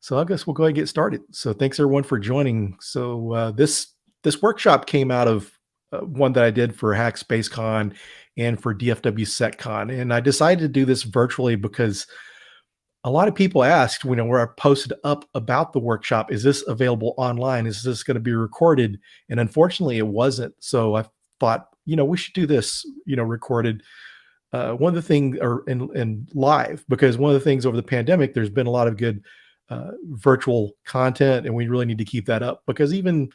So I guess we'll go ahead and get started. So thanks everyone for joining. So this workshop came out of one that I did for HackSpaceCon and for DFW SecCon, and I decided to do this virtually because a lot of people asked, where I posted up about the workshop, is this available online? Is this going to be recorded? And unfortunately, it wasn't. So I thought, we should do this, recorded. One of the things, or in live, because one of the things over the pandemic, there's been a lot of good virtual content, and we really need to keep that up because even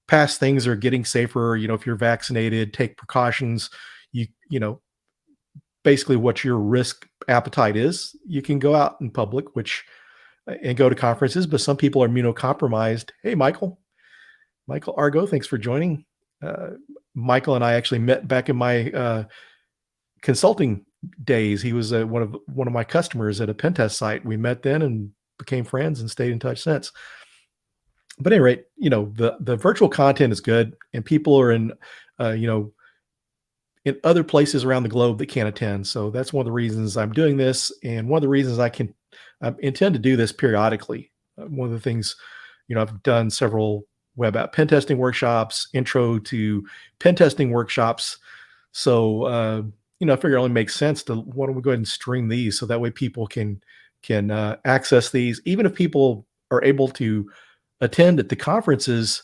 past things are getting safer. If you're vaccinated, take precautions. You know, basically what your risk appetite is. You can go out in public, and go to conferences, but some people are immunocompromised. Hey, Michael Argo, thanks for joining. Michael and I actually met back in my consulting days. He was one of my customers at a pen test site. We met then and became friends and stayed in touch since. But at any rate, the virtual content is good, and people are in other places around the globe that can't attend. So that's one of the reasons I'm doing this, and one of the reasons I intend to do this periodically. One of the things, I've done several web app pen testing workshops, intro to pen testing workshops. So I figure it only makes sense to why don't we go ahead and stream these so that way people can access these, even if people are able to attend at the conferences.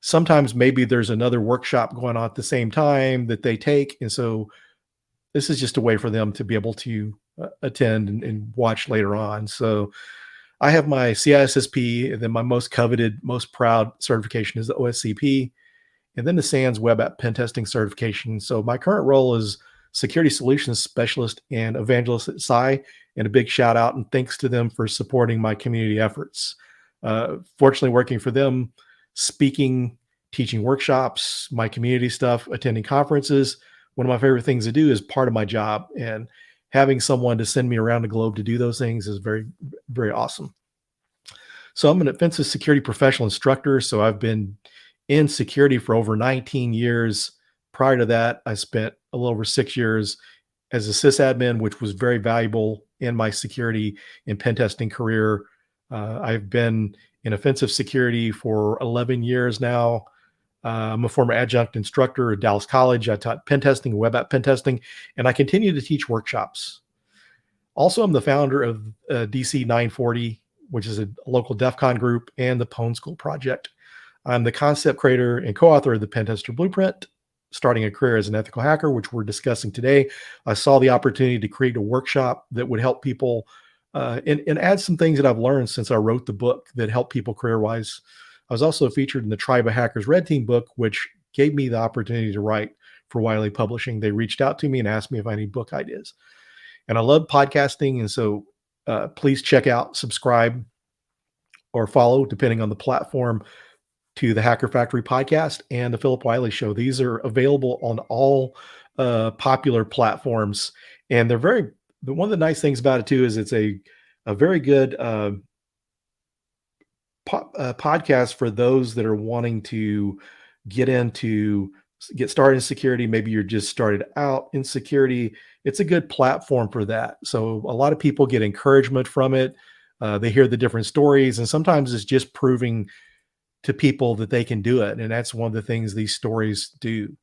Sometimes maybe there's another workshop going on at the same time that they take. And so this is just a way for them to be able to attend and watch later on. So I have my CISSP, and then my most coveted, most proud certification is the OSCP, and then the SANS Web App Pen Testing certification. So my current role is Security Solutions Specialist and Evangelist at SCI, and a big shout out and thanks to them for supporting my community efforts. Fortunately, working for them, speaking, teaching workshops, my community stuff, attending conferences, one of my favorite things to do is part of my job. And having someone to send me around the globe to do those things is very, very awesome. So I'm an offensive security professional instructor. So I've been in security for over 19 years. Prior to that, I spent a little over 6 years as a sysadmin, which was very valuable in my security and pen testing career. I've been in offensive security for 11 years now. I'm a former adjunct instructor at Dallas College. I taught pen testing, web app pen testing, and I continue to teach workshops. Also, I'm the founder of DC 940, which is a local DEF CON group, and the Pwn School Project. I'm the concept creator and co-author of the Pentester Blueprint, Starting a Career as an Ethical Hacker, which we're discussing today. I saw the opportunity to create a workshop that would help people and add some things that I've learned since I wrote the book that help people career-wise. I was also featured in the Tribe of Hackers Red Team book, which gave me the opportunity to write for Wylie Publishing. They reached out to me and asked me if I need book ideas. And I love podcasting, and so please check out, subscribe, or follow, depending on the platform, to the Hacker Factory podcast and the Phillip Wylie Show. These are available on all popular platforms, and they're one of the nice things about it too is it's a very good podcast for those that are wanting to get started in security. Maybe you're just started out in security. It's a good platform for that. So a lot of people get encouragement from it. They hear the different stories, and sometimes it's just proving to people that they can do it. And that's one of the things these stories do.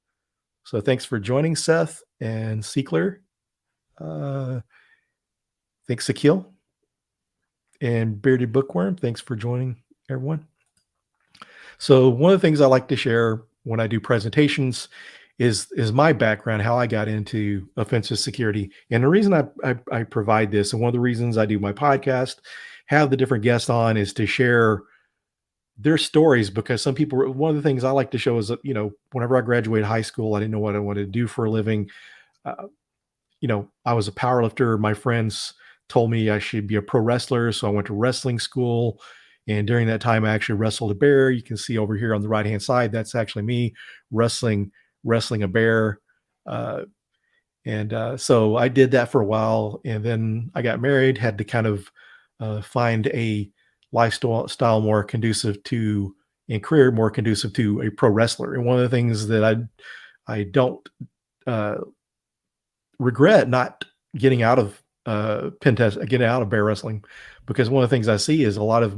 So thanks for joining, Seth and Seekler. Thanks, Akil. And Bearded Bookworm, thanks for joining, everyone. So one of the things I like to share when I do presentations is my background, how I got into offensive security. And the reason I provide this, and one of the reasons I do my podcast, have the different guests on, is to share their stories, because some people, one of the things I like to show is that, whenever I graduated high school, I didn't know what I wanted to do for a living. I was a power lifter. My friends told me I should be a pro wrestler. So I went to wrestling school. And during that time, I actually wrestled a bear. You can see over here on the right-hand side, that's actually me wrestling a bear. So I did that for a while. And then I got married, had to kind of find a lifestyle more conducive to, and career more conducive to, a pro wrestler. And one of the things that I don't regret not getting out of pen test, getting out of bear wrestling, because one of the things I see is a lot of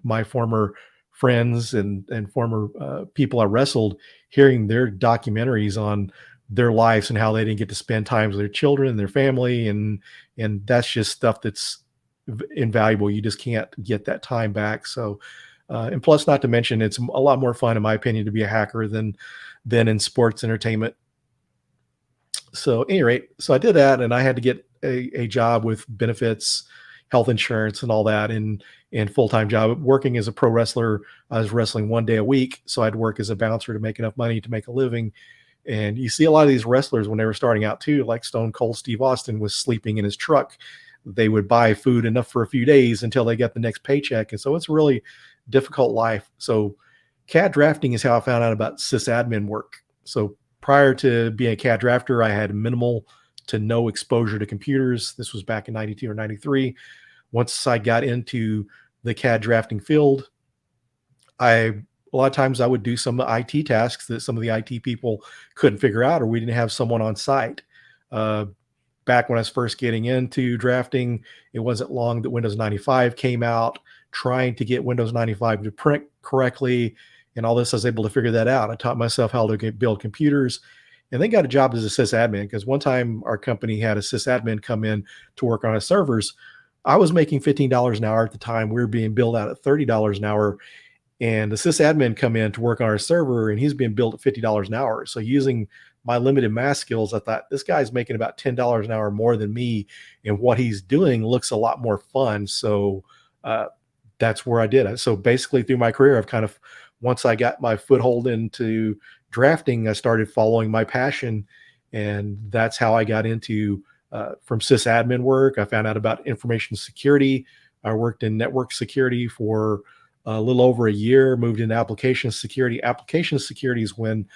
my former friends and former people I wrestled, hearing their documentaries on their lives and how they didn't get to spend time with their children and their family, and that's just stuff that's invaluable. You just can't get that time back. So, and plus, not to mention, it's a lot more fun, in my opinion, to be a hacker than in sports entertainment. So, at any rate, so I did that, and I had to get a job with benefits, health insurance, and all that, and full time job. Working as a pro wrestler, I was wrestling 1 day a week, so I'd work as a bouncer to make enough money to make a living. And you see a lot of these wrestlers when they were starting out too, like Stone Cold Steve Austin was sleeping in his truck. They would buy food enough for a few days until they got the next paycheck, and so it's a really difficult life. So, CAD drafting is how I found out about sysadmin work. So prior to being a CAD drafter, I had minimal to no exposure to computers. This was back in 92 or 93. Once I got into the CAD drafting field, a lot of times I would do some IT tasks that some of the IT people couldn't figure out, or we didn't have someone on site. Uh, Back when I was first getting into drafting, it wasn't long that Windows 95 came out. Trying to get Windows 95 to print correctly and all this, I was able to figure that out. I taught myself how to build computers, and then got a job as a sysadmin, because one time our company had a sysadmin come in to work on our servers. I was making $15 an hour at the time. We were being billed out at $30 an hour, and the sysadmin come in to work on our server, and he's being billed at $50 an hour. So using my limited math skills, I thought, this guy's making about $10 an hour more than me, and what he's doing looks a lot more fun. So that's where I did it. So basically through my career, I've kind of, once I got my foothold into drafting, I started following my passion, and that's how I got into from sysadmin work. I found out about information security. I worked in network security for a little over a year, moved into application security. Application security is when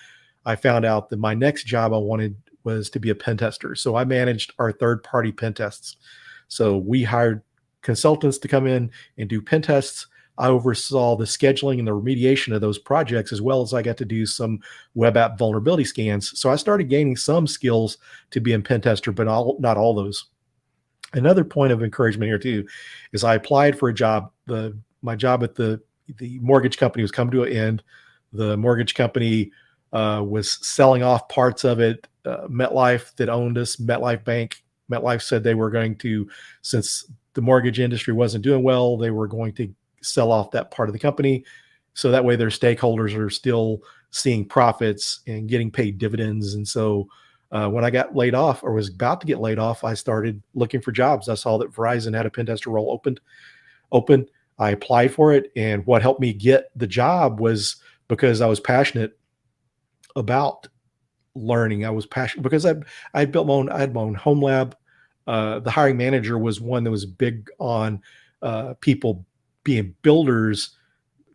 I found out that my next job I wanted was to be a pen tester. So I managed our third-party pen tests. So we hired consultants to come in and do pen tests. I oversaw the scheduling and the remediation of those projects, as well as I got to do some web app vulnerability scans. So I started gaining some skills to be a pen tester, but not all those. Another point of encouragement here too is I applied for a job. My job at the mortgage company was coming to an end. The mortgage company was selling off parts of it. MetLife, that owned us, MetLife Bank, MetLife said they were going to, since the mortgage industry wasn't doing well, they were going to sell off that part of the company. So that way their stakeholders are still seeing profits and getting paid dividends. And so when I got laid off, or was about to get laid off, I started looking for jobs. I saw that Verizon had a pen tester role open. I applied for it. And what helped me get the job was because I was passionate about learning. I was passionate because I had my own home lab. The hiring manager was one that was big on people being builders,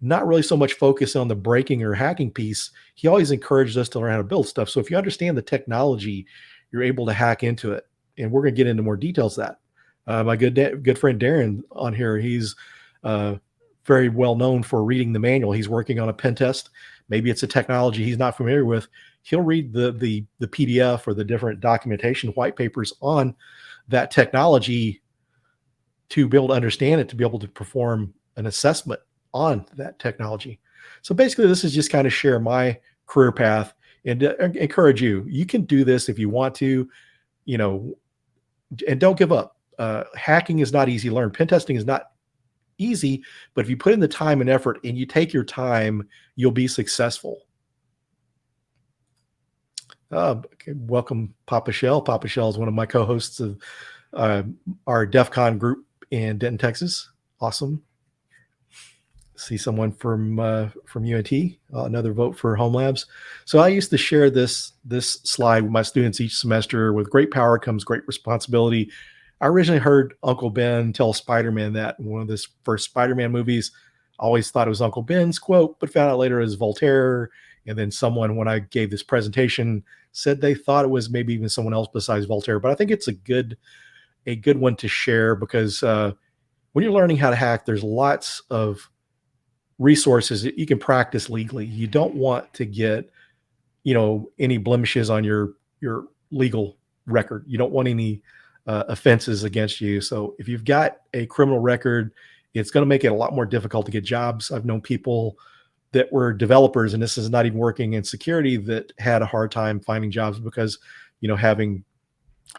not really so much focused on the breaking or hacking piece. He always encouraged us to learn how to build stuff. So if you understand the technology, you're able to hack into it. And we're going to get into more details of that. My good friend Darren on here, he's very well known for reading the manual. He's working on a pen test. Maybe it's a technology he's not familiar with. He'll read the PDF or the different documentation white papers on that technology to be able to understand it, to be able to perform an assessment on that technology. So basically, this is just kind of share my career path and encourage you. You can do this if you want to, and don't give up. Hacking is not easy to learn. Pen testing is not easy, but if you put in the time and effort and you take your time, you'll be successful. Okay, welcome, Papa Shell. Papa Shell is one of my co-hosts of our DEF CON group in Denton, Texas. Awesome. See someone from UNT, another vote for Home Labs. So I used to share this slide with my students each semester. With great power comes great responsibility. I originally heard Uncle Ben tell Spider-Man that in one of his first Spider-Man movies. I always thought it was Uncle Ben's quote, but found out later it was Voltaire. And then someone, when I gave this presentation, said they thought it was maybe even someone else besides Voltaire. But I think it's a good one to share, because when you're learning how to hack, there's lots of resources that you can practice legally. You don't want to get, any blemishes on your legal record. You don't want any offenses against you. So if you've got a criminal record, it's going to make it a lot more difficult to get jobs. I've known people that were developers, and this is not even working in security, that had a hard time finding jobs because, having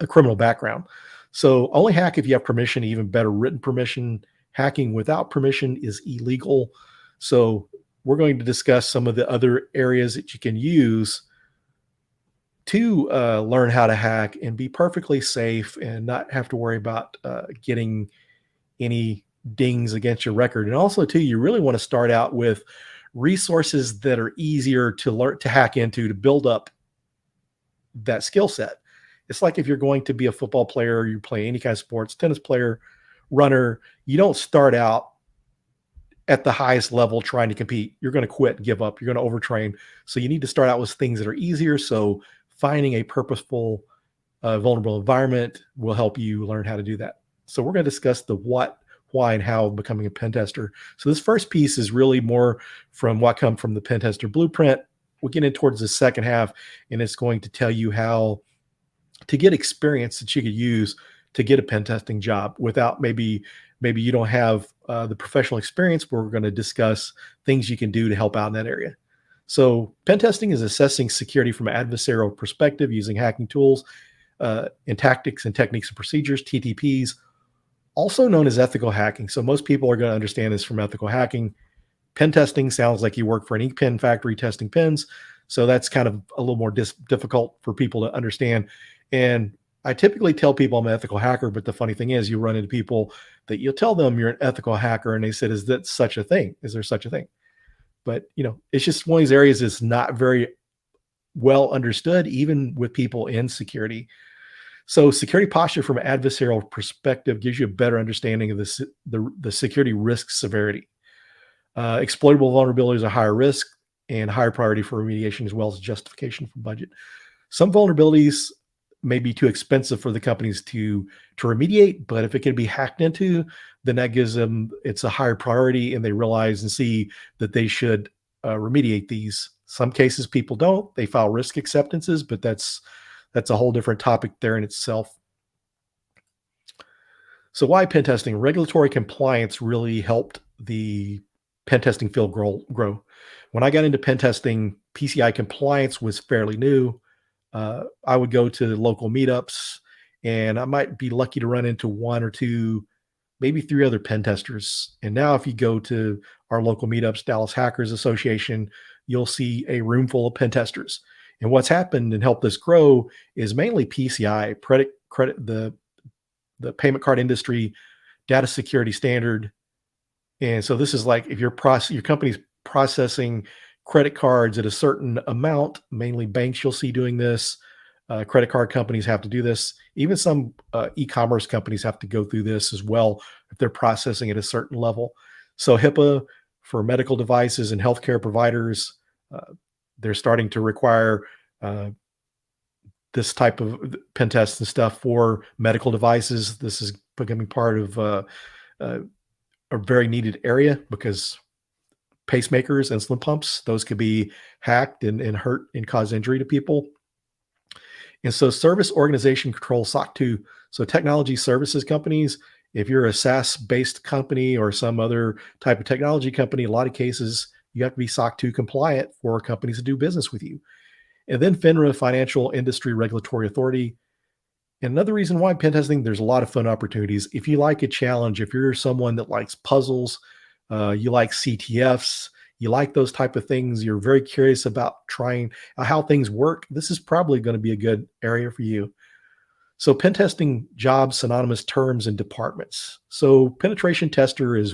a criminal background. So only hack if you have permission, even better written permission. Hacking without permission is illegal. So we're going to discuss some of the other areas that you can use to learn how to hack and be perfectly safe and not have to worry about getting any dings against your record. And also, too, you really want to start out with resources that are easier to learn to hack into to build up that skill set. It's like if you're going to be a football player, you play any kind of sports, tennis player, runner, you don't start out at the highest level trying to compete. You're going to quit, give up, you're going to overtrain. So you need to start out with things that are easier. So finding a purposeful, vulnerable environment will help you learn how to do that. So we're going to discuss the what, why, and how of becoming a pen tester. So this first piece is really more from what come from the Pentester Blueprint. We'll get in towards the second half, and it's going to tell you how to get experience that you could use to get a pen testing job without maybe you don't have the professional experience, but we're going to discuss things you can do to help out in that area. So pen testing is assessing security from an adversarial perspective using hacking tools and tactics and techniques and procedures, TTPs, also known as ethical hacking. So most people are going to understand this from ethical hacking. Pen testing sounds like you work for an ink pen factory testing pens. So that's kind of a little more difficult for people to understand. And I typically tell people I'm an ethical hacker, but the funny thing is you run into people that you'll tell them you're an ethical hacker and they said, is that such a thing? Is there such a thing? But, it's just one of these areas that's not very well understood, even with people in security. So security posture from an adversarial perspective gives you a better understanding of the security risk severity. Exploitable vulnerabilities are higher risk and higher priority for remediation, as well as justification for budget. Some vulnerabilities may be too expensive for the companies to remediate, but if it can be hacked into, then that gives them, it's a higher priority, and they realize and see that they should remediate these. Some cases people don't, they file risk acceptances, but that's a whole different topic there in itself. So why pen testing? Regulatory compliance really helped the pen testing field grow. When I got into pen testing, PCI compliance was fairly new. I would go to local meetups, and I might be lucky to run into one or two, maybe three other pen testers. And now if you go to our local meetups, Dallas Hackers Association, you'll see a room full of pen testers. And what's happened and helped this grow is mainly PCI, the payment card industry, data security standard. And so this is like if your company's processing credit cards at a certain amount, mainly banks you'll see doing this. Credit card companies have to do this. Even some e-commerce companies have to go through this as well if they're processing at a certain level. So HIPAA for medical devices and healthcare providers, they're starting to require this type of pen tests and stuff for medical devices. This is becoming part of a very needed area because pacemakers, insulin pumps, those could be hacked and hurt and cause injury to people. And so service organization control SOC 2. So technology services companies, if you're a SaaS-based company or some other type of technology company, a lot of cases you have to be SOC 2 compliant for companies to do business with you. And then FINRA, Financial Industry Regulatory Authority. And another reason why pen testing, there's a lot of fun opportunities. If you like a challenge, if you're someone that likes puzzles, you like CTFs, you like those type of things, you're very curious about trying how things work, this is probably going to be a good area for you. So pen testing jobs, synonymous terms and departments. So penetration tester is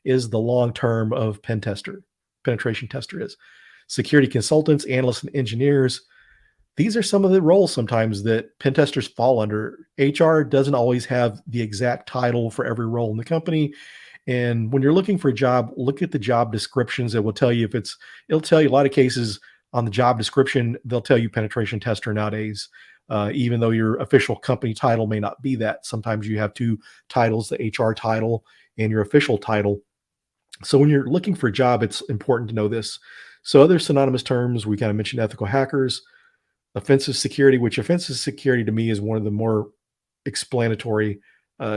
the long term of pen tester. Penetration tester is security consultants, analysts, and engineers. These are some of the roles sometimes that pen testers fall under. HR doesn't always have the exact title for every role in the company. And when you're looking for a job, look at the job descriptions. It will tell you it'll tell you a lot of cases on the job description, they'll tell you penetration tester nowadays, even though your official company title may not be that. Sometimes you have two titles, the HR title and your official title. So when you're looking for a job, it's important to know this. So other synonymous terms, we kind of mentioned ethical hackers, offensive security, which offensive security to me is one of the more explanatory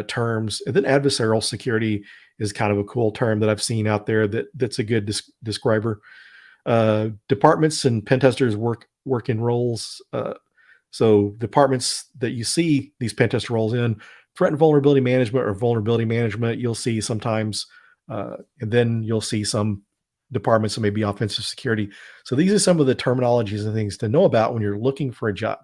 terms. And then adversarial security is kind of a cool term that I've seen out there that's a good describer. Departments and pen testers work in roles. So departments that you see these pen tester roles in, threat and vulnerability management or vulnerability management, you'll see sometimes, and then you'll see some departments that may be offensive security. So these are some of the terminologies and things to know about when you're looking for a job.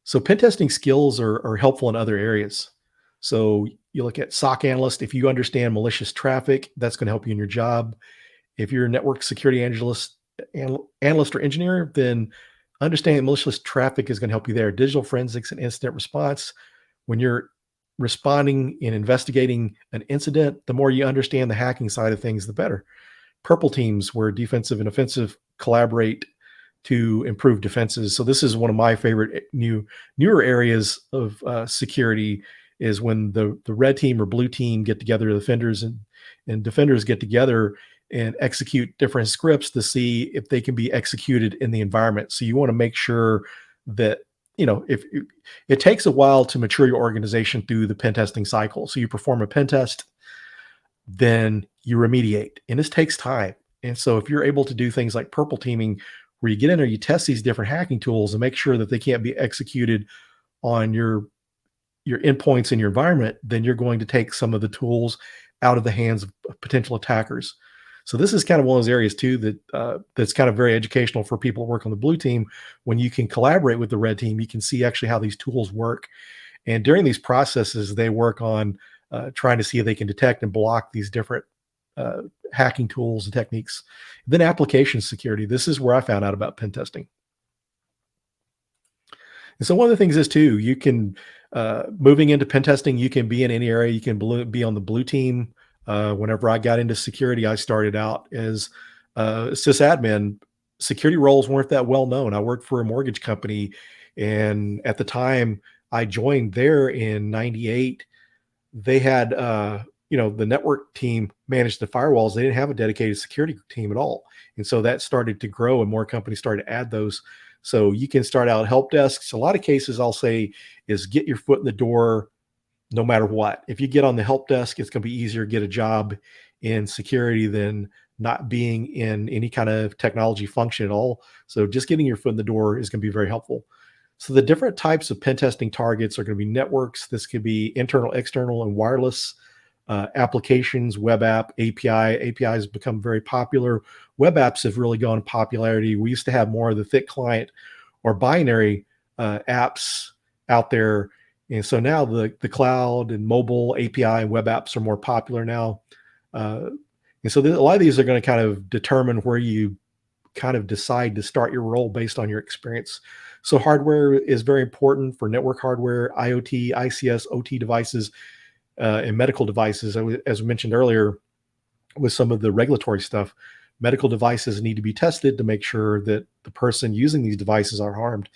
So pen testing skills are helpful in other areas. So you look at SOC analyst. If you understand malicious traffic, that's going to help you in your job. If you're a network security analyst or engineer, then understanding malicious traffic is going to help you there. Digital forensics and incident response. When you're responding and investigating an incident, the more you understand the hacking side of things, the better. Purple teams, where defensive and offensive collaborate to improve defenses. So this is one of my favorite newer areas of security, is when the red team or blue team get together, the defenders and defenders get together and execute different scripts to see if they can be executed in the environment. So you want to make sure that, if it takes a while to mature your organization through the pen testing cycle. So you perform a pen test, then you remediate, and this takes time. And so if you're able to do things like purple teaming, where you get in there, you test these different hacking tools and make sure that they can't be executed on your endpoints in your environment, then you're going to take some of the tools out of the hands of potential attackers. So this is kind of one of those areas too that's kind of very educational for people who work on the blue team. When you can collaborate with the red team, you can see actually how these tools work. And during these processes, they work on trying to see if they can detect and block these different hacking tools and techniques. Then application security. This is where I found out about pen testing. And so one of the things is too, you can, moving into pen testing, you can be in any area. You can be on the blue team. Whenever I got into security, I started out as a sysadmin. Security roles weren't that well known. I worked for a mortgage company, and at the time I joined there in '98, they had, the network team managed the firewalls. They didn't have a dedicated security team at all. And so that started to grow and more companies started to add those. So you can start out help desks. A lot of cases I'll say is get your foot in the door no matter what. If you get on the help desk, it's going to be easier to get a job in security than not being in any kind of technology function at all. So just getting your foot in the door is going to be very helpful. So the different types of pen testing targets are going to be networks. This could be internal, external, and wireless. Applications, web app, API. APIs become very popular. Web apps have really gone in popularity. We used to have more of the thick client or binary apps out there. And so now the cloud and mobile API and web apps are more popular now. And so a lot of these are going to kind of determine where you kind of decide to start your role based on your experience. So hardware is very important for network hardware, IoT, ICS, OT devices, and medical devices. As we mentioned earlier, with some of the regulatory stuff, medical devices need to be tested to make sure that the person using these devices are harmed.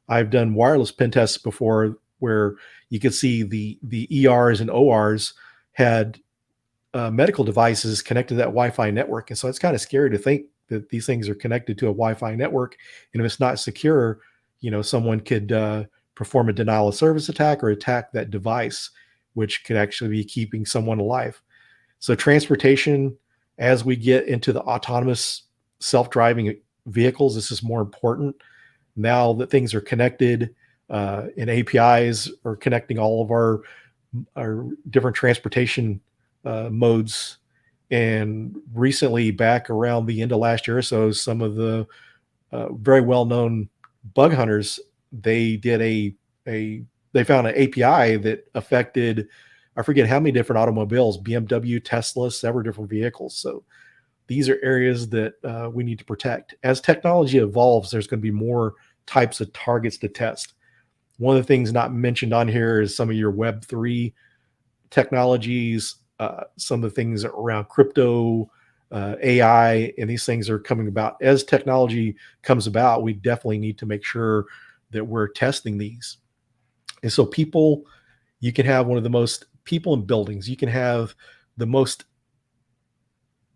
I've done wireless pen tests before where you could see the ERs and ORs had medical devices connected to that Wi-Fi network. And so it's kind of scary to think that these things are connected to a Wi-Fi network. And if it's not secure, someone could perform a denial of service attack or attack that device, which could actually be keeping someone alive. So transportation, as we get into the autonomous self-driving vehicles, this is more important. Now that things are connected, and APIs are connecting all of our different transportation modes. And recently, back around the end of last year or so, some of the very well-known bug hunters, they found an API that affected, I forget how many different automobiles, BMW, Tesla, several different vehicles. So these are areas that we need to protect. As technology evolves, there's going to be more types of targets to test. One of the things not mentioned on here is some of your Web3 technologies, some of the things around crypto, AI, and these things are coming about. As technology comes about, we definitely need to make sure that we're testing these. And so you can have one of the most people in buildings. You can have the most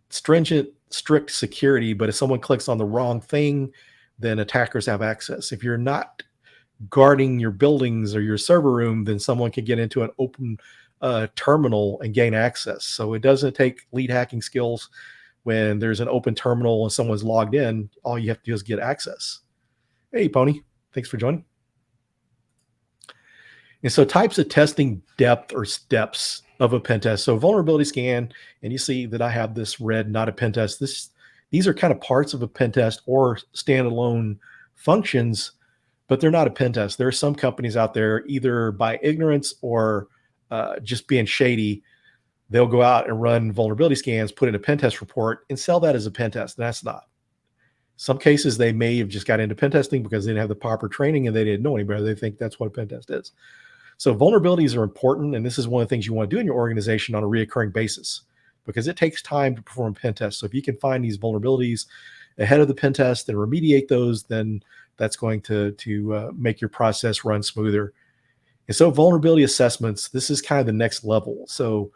stringent, strict security, but if someone clicks on the wrong thing, then attackers have access. If you're not guarding your buildings or your server room, then someone can get into an open terminal and gain access. So it doesn't take lead hacking skills. When there's an open terminal and someone's logged in, all you have to do is get access. Hey, Pony, thanks for joining. And so types of testing depth or steps of a pen test. So vulnerability scan, and you see that I have this red, not a pen test. These are kind of parts of a pen test or standalone functions, but they're not a pen test. There are some companies out there, either by ignorance or just being shady, they'll go out and run vulnerability scans, put in a pen test report, and sell that as a pen test. And that's not. Some cases they may have just got into pen testing because they didn't have the proper training and they didn't know any better. They think that's what a pen test is. So vulnerabilities are important, and this is one of the things you want to do in your organization on a reoccurring basis because it takes time to perform pen tests. So if you can find these vulnerabilities ahead of the pen test and remediate those, then that's going to make your process run smoother. And so vulnerability assessments, this is kind of the next level. So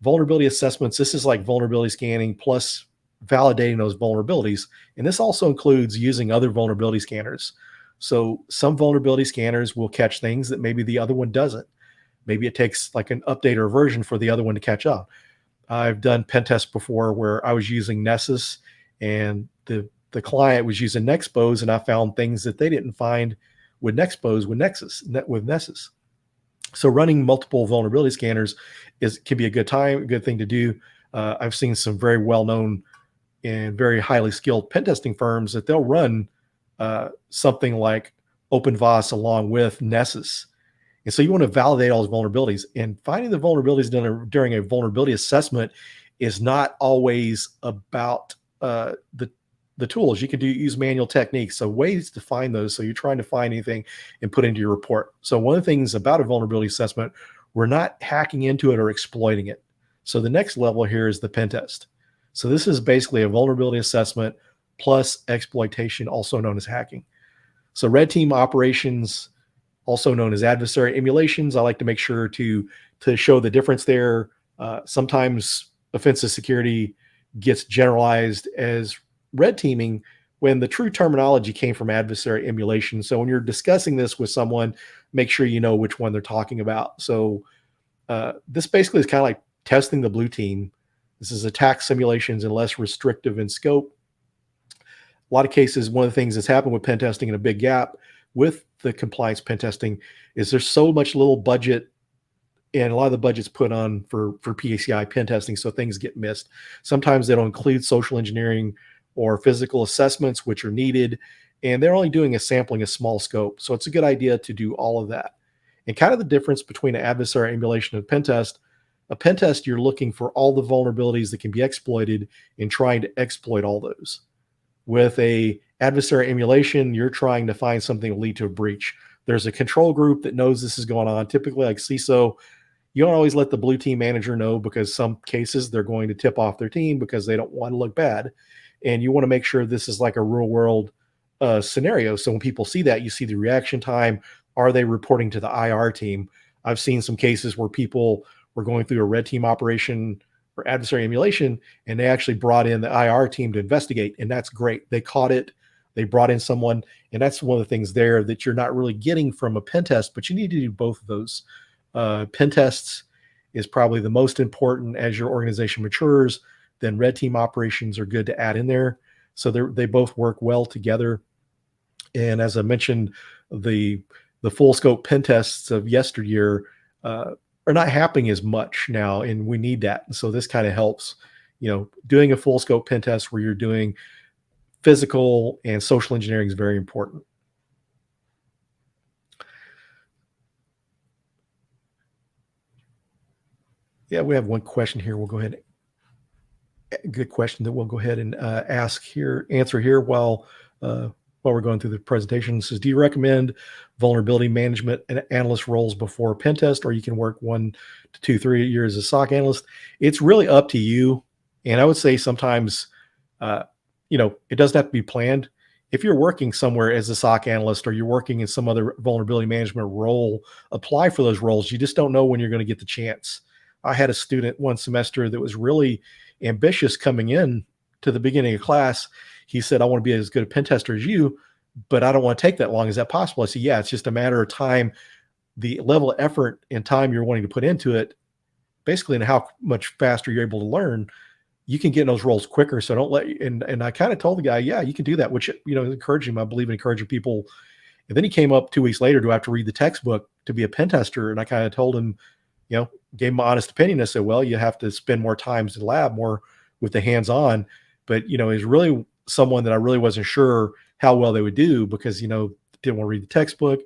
vulnerability assessments, this is like vulnerability scanning plus validating those vulnerabilities. And this also includes using other vulnerability scanners. So some vulnerability scanners will catch things that maybe the other one doesn't. Maybe it takes like an update or version for the other one to catch up. I've done pen tests before where I was using Nessus and the client was using Nexpose, and I found things that they didn't find with Nexpose with Nessus. So running multiple vulnerability scanners can be a good thing to do. I've seen some very well-known and very highly skilled pen testing firms that they'll run something like OpenVAS along with Nessus. And so you want to validate all those vulnerabilities, and finding the vulnerabilities during a vulnerability assessment is not always about the tools. You can use manual techniques. So ways to find those. So you're trying to find anything and put into your report. So one of the things about a vulnerability assessment, we're not hacking into it or exploiting it. So the next level here is the pen test. So this is basically a vulnerability assessment plus exploitation, also known as hacking. So red team operations, also known as adversary emulations. I like to make sure to show the difference there. Sometimes offensive security gets generalized as red teaming when the true terminology came from adversary emulation. So when you're discussing this with someone, make sure you know which one they're talking about. So this basically is kind of like testing the blue team. This is attack simulations and less restrictive in scope. A lot of cases, one of the things that's happened with pen testing and a big gap with the compliance pen testing is there's so much little budget, and a lot of the budget's put on for PCI pen testing, so things get missed. Sometimes they don't include social engineering or physical assessments, which are needed, and they're only doing a sampling, a small scope. So it's a good idea to do all of that. And kind of the difference between an adversary emulation and a pen test, you're looking for all the vulnerabilities that can be exploited and trying to exploit all those. With a adversary emulation, you're trying to find something that will lead to a breach. There's a control group that knows this is going on, typically like CISO. You don't always let the blue team manager know because some cases they're going to tip off their team because they don't want to look bad. And you want to make sure this is like a real world scenario. So when people see that, you see the reaction time. Are they reporting to the IR team? I've seen some cases where people were going through a red team operation or adversary emulation, and they actually brought in the IR team to investigate. And that's great. They caught it. They brought in someone. And that's one of the things there that you're not really getting from a pen test, but you need to do both of those. Pen tests is probably the most important as your organization matures. Then red team operations are good to add in there. So they both work well together. And as I mentioned, the full scope pen tests of yesteryear are not happening as much now, and we need that. And so this kind of helps, doing a full scope pen test where you're doing physical and social engineering is very important. Yeah, we have one question here. We'll go ahead. Good question that we'll go ahead and answer here while we're going through the presentation. It says, do you recommend vulnerability management and analyst roles before pen test, or you can work 1 to 2, 3 years as a SOC analyst? It's really up to you. And I would say sometimes, it doesn't have to be planned. If you're working somewhere as a SOC analyst or you're working in some other vulnerability management role, apply for those roles. You just don't know when you're going to get the chance. I had a student one semester that was really ambitious coming in to the beginning of class. He said, I want to be as good a pen tester as you, but I don't want to take that long. Is that possible? I said, yeah, it's just a matter of time, the level of effort and time you're wanting to put into it, basically, and how much faster you're able to learn. You can get in those roles quicker. So don't let you, and I kind of told the guy, yeah, you can do that, which, encourage him. I believe in encouraging people. And then he came up 2 weeks later to have to read the textbook to be a pen tester. And I kind of told him, gave him my honest opinion. I said, well, you have to spend more times in the lab, more with the hands-on. But, he's really someone that I really wasn't sure how well they would do because, didn't want to read the textbook.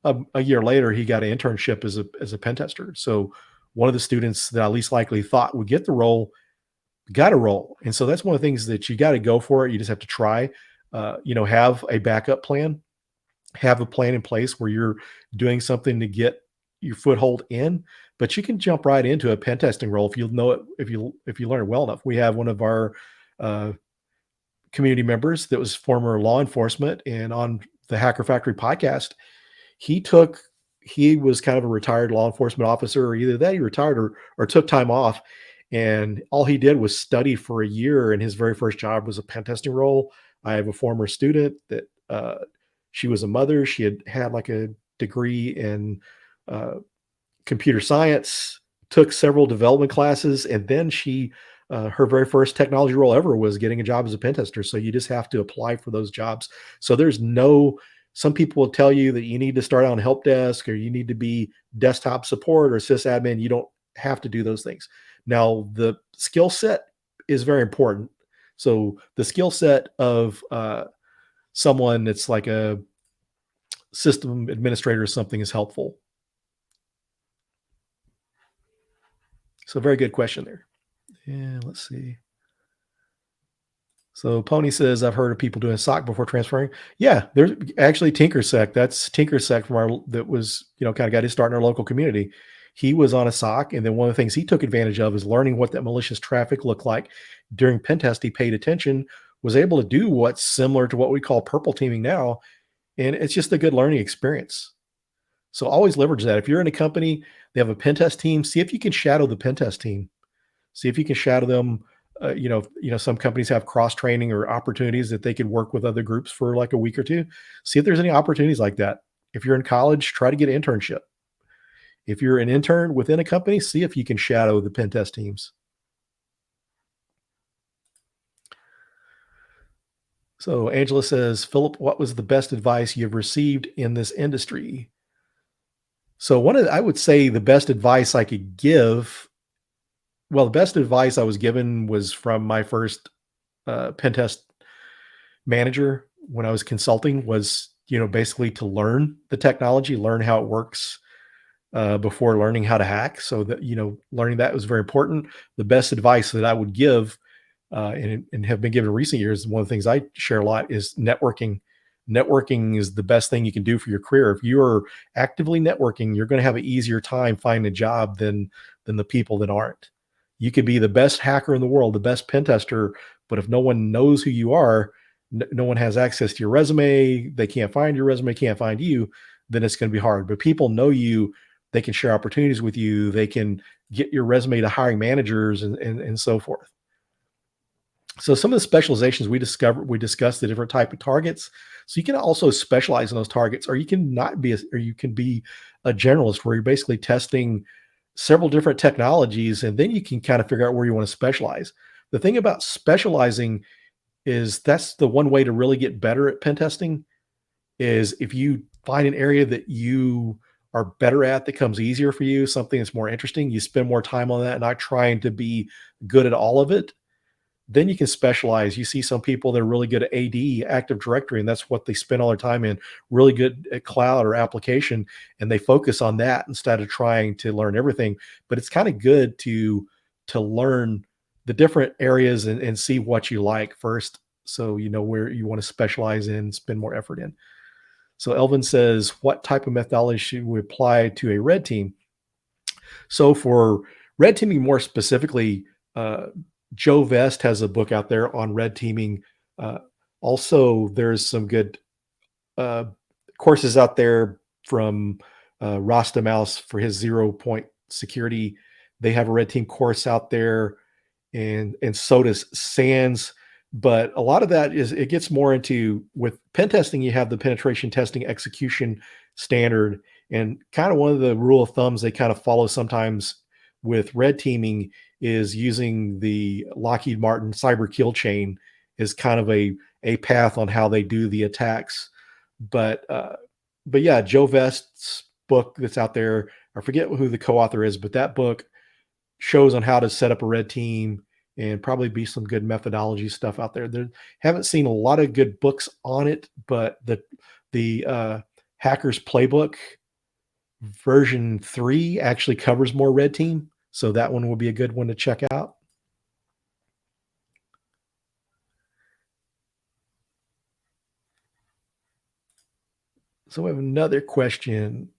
A year later, he got an internship as a pen tester. So one of the students that I least likely thought would get the role got a role. And so that's one of the things that you got to go for it. You just have to try, have a backup plan, have a plan in place where you're doing something to get your foothold in, but you can jump right into a pen testing role if you know it, if you learn it well enough. We have one of our uh, community members that was former law enforcement, and on the Hacker Factory podcast, he took he was kind of a retired law enforcement officer, or either that he retired or took time off. And all he did was study for a year. And his very first job was a pen testing role. I have a former student that she was a mother. She had like a degree in uh, computer science, took several development classes, and then her very first technology role ever was getting a job as a pen tester. So you just have to apply for those jobs. So there's no, some people will tell you that you need to start on help desk or you need to be desktop support or sysadmin. You don't have to do those things. Now, the skill set is very important. So the skill set of someone that's like a system administrator or something is helpful. So very good question there. Yeah, let's see. So Pony says, I've heard of people doing SOC before transferring. Yeah, there's actually TinkerSec. That's TinkerSec from that was, kind of got his start in our local community. He was on a SOC. And then one of the things he took advantage of is learning what that malicious traffic looked like during pen test. He paid attention, was able to do what's similar to what we call purple teaming now. And it's just a good learning experience. So always leverage that. If you're in a company, they have a pen test team, see if you can shadow the pen test team. See if you can shadow them. Some companies have cross training or opportunities that they could work with other groups for like a week or two. See if there's any opportunities like that. If you're in college, try to get an internship. If you're an intern within a company, see if you can shadow the pen test teams. So Angela says, Phillip, what was the best advice you've received in this industry? So I would say the best advice I could give, well, the best advice I was given was from my first pen test manager when I was consulting was, basically to learn the technology, learn how it works before learning how to hack. So that, learning that was very important. The best advice that I would give and have been given in recent years, one of the things I share a lot is networking. Networking is the best thing you can do for your career. If you're actively networking, you're going to have an easier time finding a job than the people that aren't. You could be the best hacker in the world, the best pen tester, but if no one knows who you are, no one has access to your resume, they can't find your resume, can't find you, then it's going to be hard. But people know you, they can share opportunities with you, they can get your resume to hiring managers and so forth. So some of the specializations we discussed the different type of targets. So you can also specialize in those targets, or you can not be, or you can be a generalist where you're basically testing several different technologies, and then you can kind of figure out where you want to specialize. The thing about specializing is that's the one way to really get better at pen testing is if you find an area that you are better at that comes easier for you, something that's more interesting, you spend more time on that, not trying to be good at all of it, then you can specialize. You see some people that are really good at AD, Active Directory, and that's what they spend all their time in, really good at cloud or application, and they focus on that instead of trying to learn everything. But it's kind of good to learn the different areas and see what you like first, so you know where you want to specialize in, spend more effort in. So Elvin says, what type of methodology should we apply to a red team? So for red teaming more specifically, Joe Vest has a book out there on red teaming. Also, there's some good uh, courses out there from Rasta Mouse for his 0 point security. They have a red team course out there, and so does SANS. But a lot of that is it gets more into with pen testing, you have the penetration testing execution standard. And kind of one of the rule of thumbs they kind of follow sometimes with red teaming is using the Lockheed Martin cyber kill chain is kind of a path on how they do the attacks. But but yeah, Joe Vest's book that's out there, I forget who the co-author is, but that book shows on how to set up a red team and probably be some good methodology stuff out there. There haven't seen a lot of good books on it, but the Hackers Playbook version 3 actually covers more red team, so that one will be a good one to check out. So we have another question.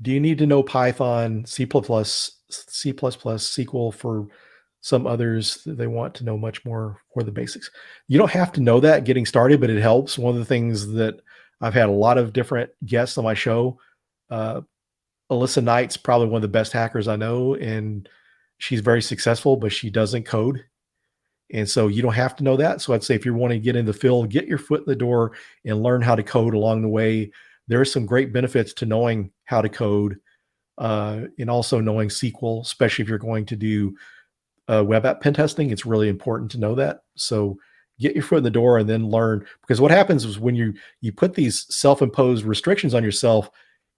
Do you need to know Python, C++, SQL for some others? They want to know much more for the basics. You don't have to know that getting started, but it helps. One of the things that I've had a lot of different guests on my show. Uh, Alyssa Knight's probably one of the best hackers I know, and she's very successful, but she doesn't code. And so you don't have to know that. So I'd say if you want to get in the field, get your foot in the door and learn how to code along the way. There are some great benefits to knowing how to code and also knowing SQL, especially if you're going to do web app pen testing. It's really important to know that. So get your foot in the door and then learn, because what happens is when you put these self-imposed restrictions on yourself,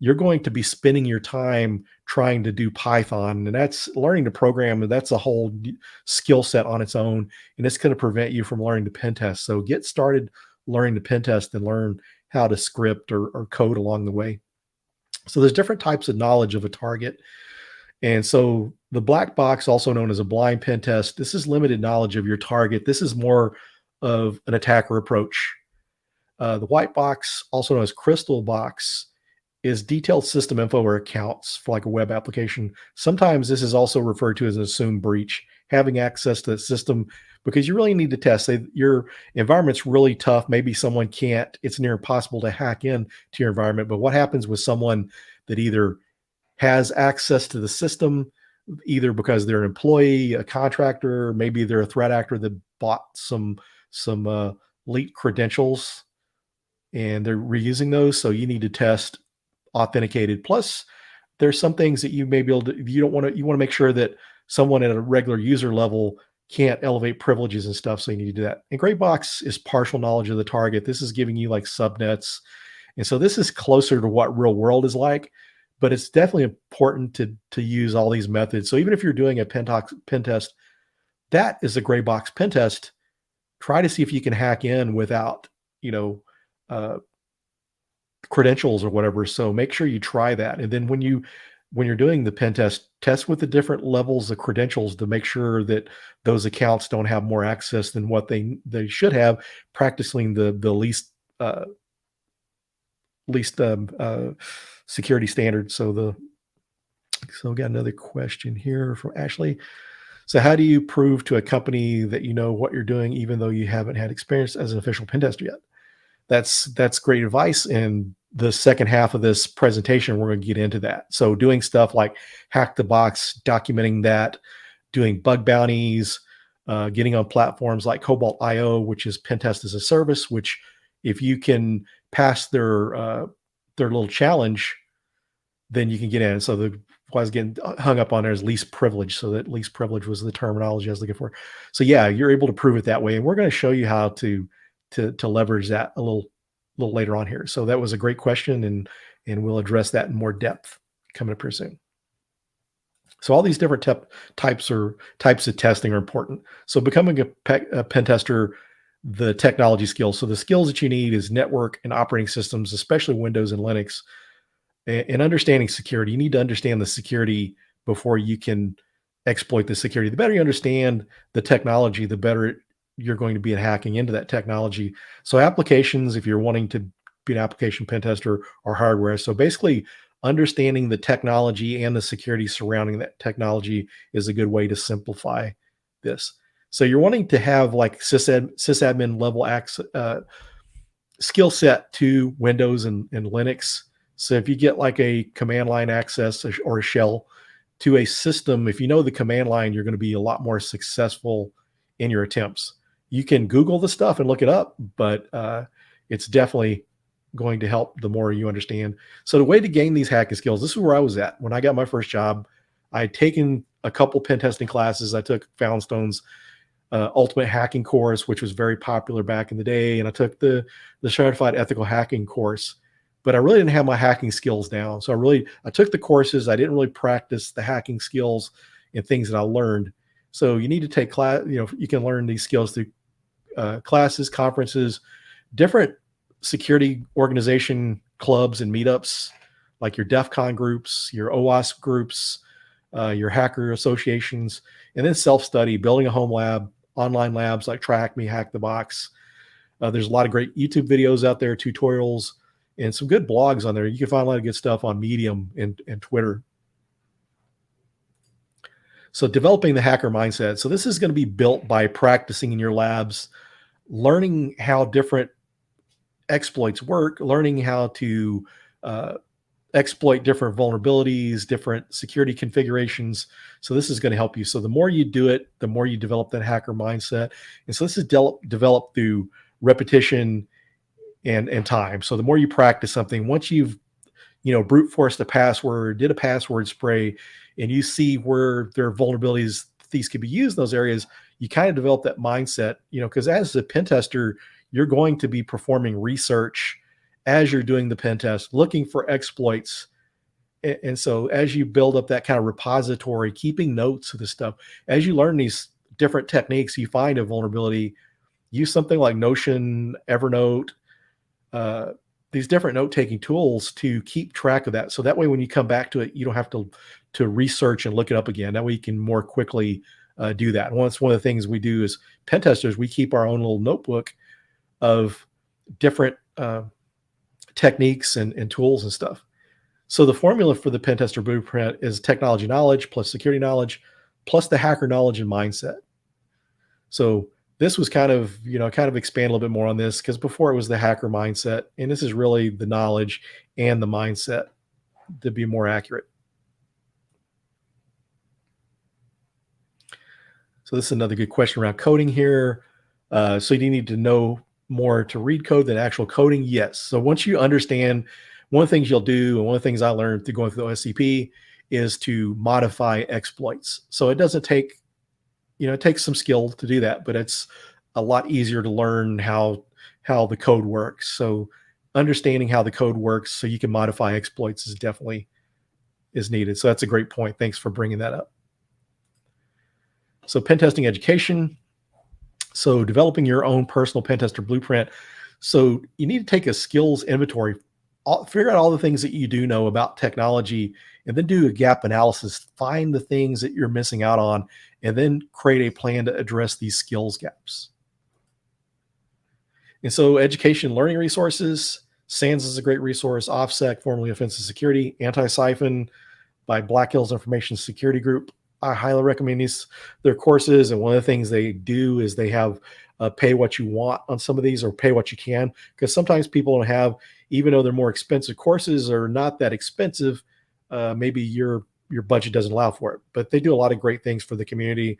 you're going to be spending your time trying to do Python, and that's learning to program, and that's a whole skill set on its own, and it's going to prevent you from learning to pen test. So get started learning to pen test and learn how to script or code along the way. So there's different types of knowledge of a target. And so the black box, also known as a blind pen test, this is limited knowledge of your target. This is more of an attacker approach. The white box, also known as crystal box, is detailed system info or accounts for like a web application. Sometimes this is also referred to as an assumed breach, having access to the system because you really need to test. Say your environment's really tough. Maybe someone can't, it's near impossible to hack in to your environment. But what happens with someone that either has access to the system, either because they're an employee, a contractor, maybe they're a threat actor that bought some leaked credentials and they're reusing those. So you need to test authenticated. Plus, there's some things that you may be able to, you want to make sure that someone at a regular user level can't elevate privileges and stuff. So you need to do that. And gray box is partial knowledge of the target. This is giving you like subnets. And so this is closer to what real world is like, but it's definitely important to use all these methods. So even if you're doing a pen test, that is a gray box pen test. Try to see if you can hack in without, credentials or whatever. So make sure you try that. And then when you're doing the pen test with the different levels of credentials to make sure that those accounts don't have more access than what they should have, practicing the least security standard. So we got another question here from Ashley. So how do you prove to a company that you know what you're doing, even though you haven't had experience as an official pen tester yet? That's great advice. And the second half of this presentation, we're going to get into that. So doing stuff like hack the box, documenting that, doing bug bounties, getting on platforms like Cobalt.io, which is pen test as a service, which if you can pass their little challenge, then you can get in. So I was getting hung up on there as least privilege. So that least privilege was the terminology I was looking for. So yeah, you're able to prove it that way. And we're going to show you how to leverage that a little later on here. So that was a great question, and we'll address that in more depth coming up here soon. So all these different types of testing are important. So becoming a pen tester, the technology skills. So the skills that you need is network and operating systems, especially Windows and Linux, and understanding security. You need to understand the security before you can exploit the security. The better you understand the technology, the better you're going to be at hacking into that technology. So applications, if you're wanting to be an application pen tester, or hardware. So basically understanding the technology and the security surrounding that technology is a good way to simplify this. So you're wanting to have like sysadmin level skill set to Windows and Linux. So if you get like a command line access or a shell to a system, if you know the command line, you're going to be a lot more successful in your attempts. You can Google the stuff and look it up, but it's definitely going to help the more you understand. So the way to gain these hacking skills, this is where I was at when I got my first job. I had taken a couple pen testing classes. I took Foundstone's ultimate hacking course, which was very popular back in the day, and I took the certified ethical hacking course. But I really didn't have my hacking skills down. So I took the courses. I didn't really practice the hacking skills and things that I learned. So you need to take class. You can learn these skills through classes, conferences, different security organization clubs and meetups, like your DEF CON groups, your OWASP groups, your hacker associations, and then self-study, building a home lab, online labs like TrackMe, Hack the Box. There's a lot of great YouTube videos out there, tutorials, and some good blogs on there. You can find a lot of good stuff on Medium and Twitter. So developing the hacker mindset. So this is going to be built by practicing in your labs, learning how different exploits work, learning how to exploit different vulnerabilities, different security configurations. So this is going to help you. So the more you do it, the more you develop that hacker mindset. And so this is developed through repetition and time. So the more you practice something, once you've brute forced a password, did a password spray, and you see where there are vulnerabilities, these could be used in those areas, you kind of develop that mindset, because as a pen tester, you're going to be performing research as you're doing the pen test, looking for exploits. And so as you build up that kind of repository, keeping notes of this stuff, as you learn these different techniques, you find a vulnerability, use something like Notion, Evernote, these different note-taking tools to keep track of that. So that way, when you come back to it, you don't have to research and look it up again. That way you can more quickly do that. And one of the things we do as pen testers, we keep our own little notebook of different techniques and tools and stuff. So the formula for the Pentester Blueprint is technology knowledge plus security knowledge plus the hacker knowledge and mindset. So this was kind of expand a little bit more on this, because before it was the hacker mindset, and this is really the knowledge and the mindset to be more accurate. So this is another good question around coding here. So you need to know more to read code than actual coding? Yes. So once you understand, one of the things you'll do, and one of the things I learned through going through the OSCP, is to modify exploits. So it doesn't take, it takes some skill to do that, but it's a lot easier to learn how the code works. So understanding how the code works so you can modify exploits is definitely needed. So that's a great point. Thanks for bringing that up. So pen testing education. So developing your own personal pen tester blueprint. So you need to take a skills inventory, figure out all the things that you do know about technology, and then do a gap analysis, find the things that you're missing out on, and then create a plan to address these skills gaps. And so education learning resources, SANS is a great resource, OffSec, formerly Offensive Security, Anti-Siphon by Black Hills Information Security Group. I highly recommend their courses. And one of the things they do is they have pay what you want on some of these, or pay what you can, because sometimes people don't have, even though they're more expensive courses or not that expensive, maybe your budget doesn't allow for it. But they do a lot of great things for the community,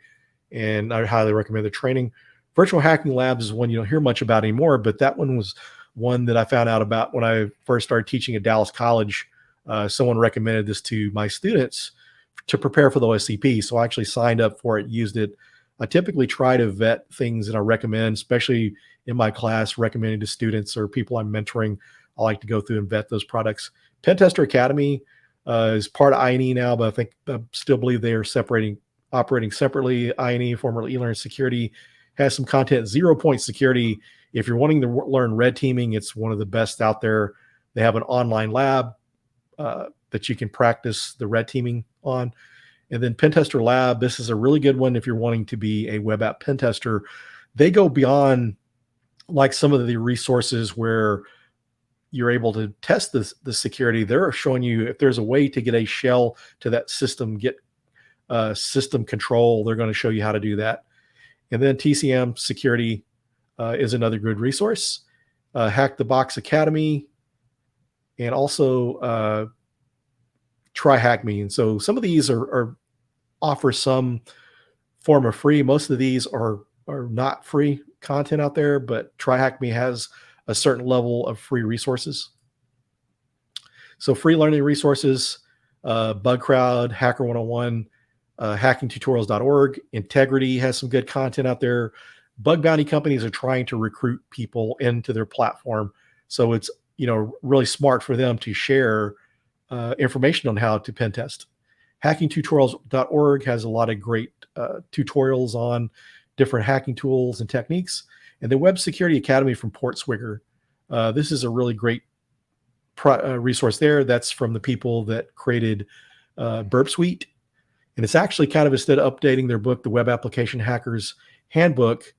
and I highly recommend the training. Virtual Hacking Labs is one you don't hear much about anymore, but that one was one that I found out about when I first started teaching at Dallas College. Someone recommended this to my students to prepare for the OSCP. So I actually signed up for it, used it. I typically try to vet things that I recommend, especially in my class, recommending to students or people I'm mentoring. I like to go through and vet those products. Pentester Academy is part of INE now, but I still believe they are operating separately. INE, formerly eLearn Security, has some content. 0 Point Security, if you're wanting to learn red teaming, it's one of the best out there. They have an online lab that you can practice the red teaming on. And then Pentester Lab, this is a really good one if you're wanting to be a web app pen tester. They go beyond like some of the resources where you're able to test the security. They're showing you if there's a way to get a shell to that system, get system control. They're going to show you how to do that. And then TCM Security is another good resource. Hack the Box Academy, and also Try Hack Me. And so some of these offer some form of free. Most of these are not free. content out there, but TryHackMe has a certain level of free resources. So free learning resources, BugCrowd, Hacker 101, hackingtutorials.org. Integrity has some good content out there. Bug bounty companies are trying to recruit people into their platform. So it's, really smart for them to share information on how to pen test. Hackingtutorials.org has a lot of great tutorials on different hacking tools and techniques. And the Web Security Academy from Portswigger. This is a really great resource there. That's from the people that created Burp Suite. And it's actually kind of, instead of updating their book, the Web Application Hackers Handbook,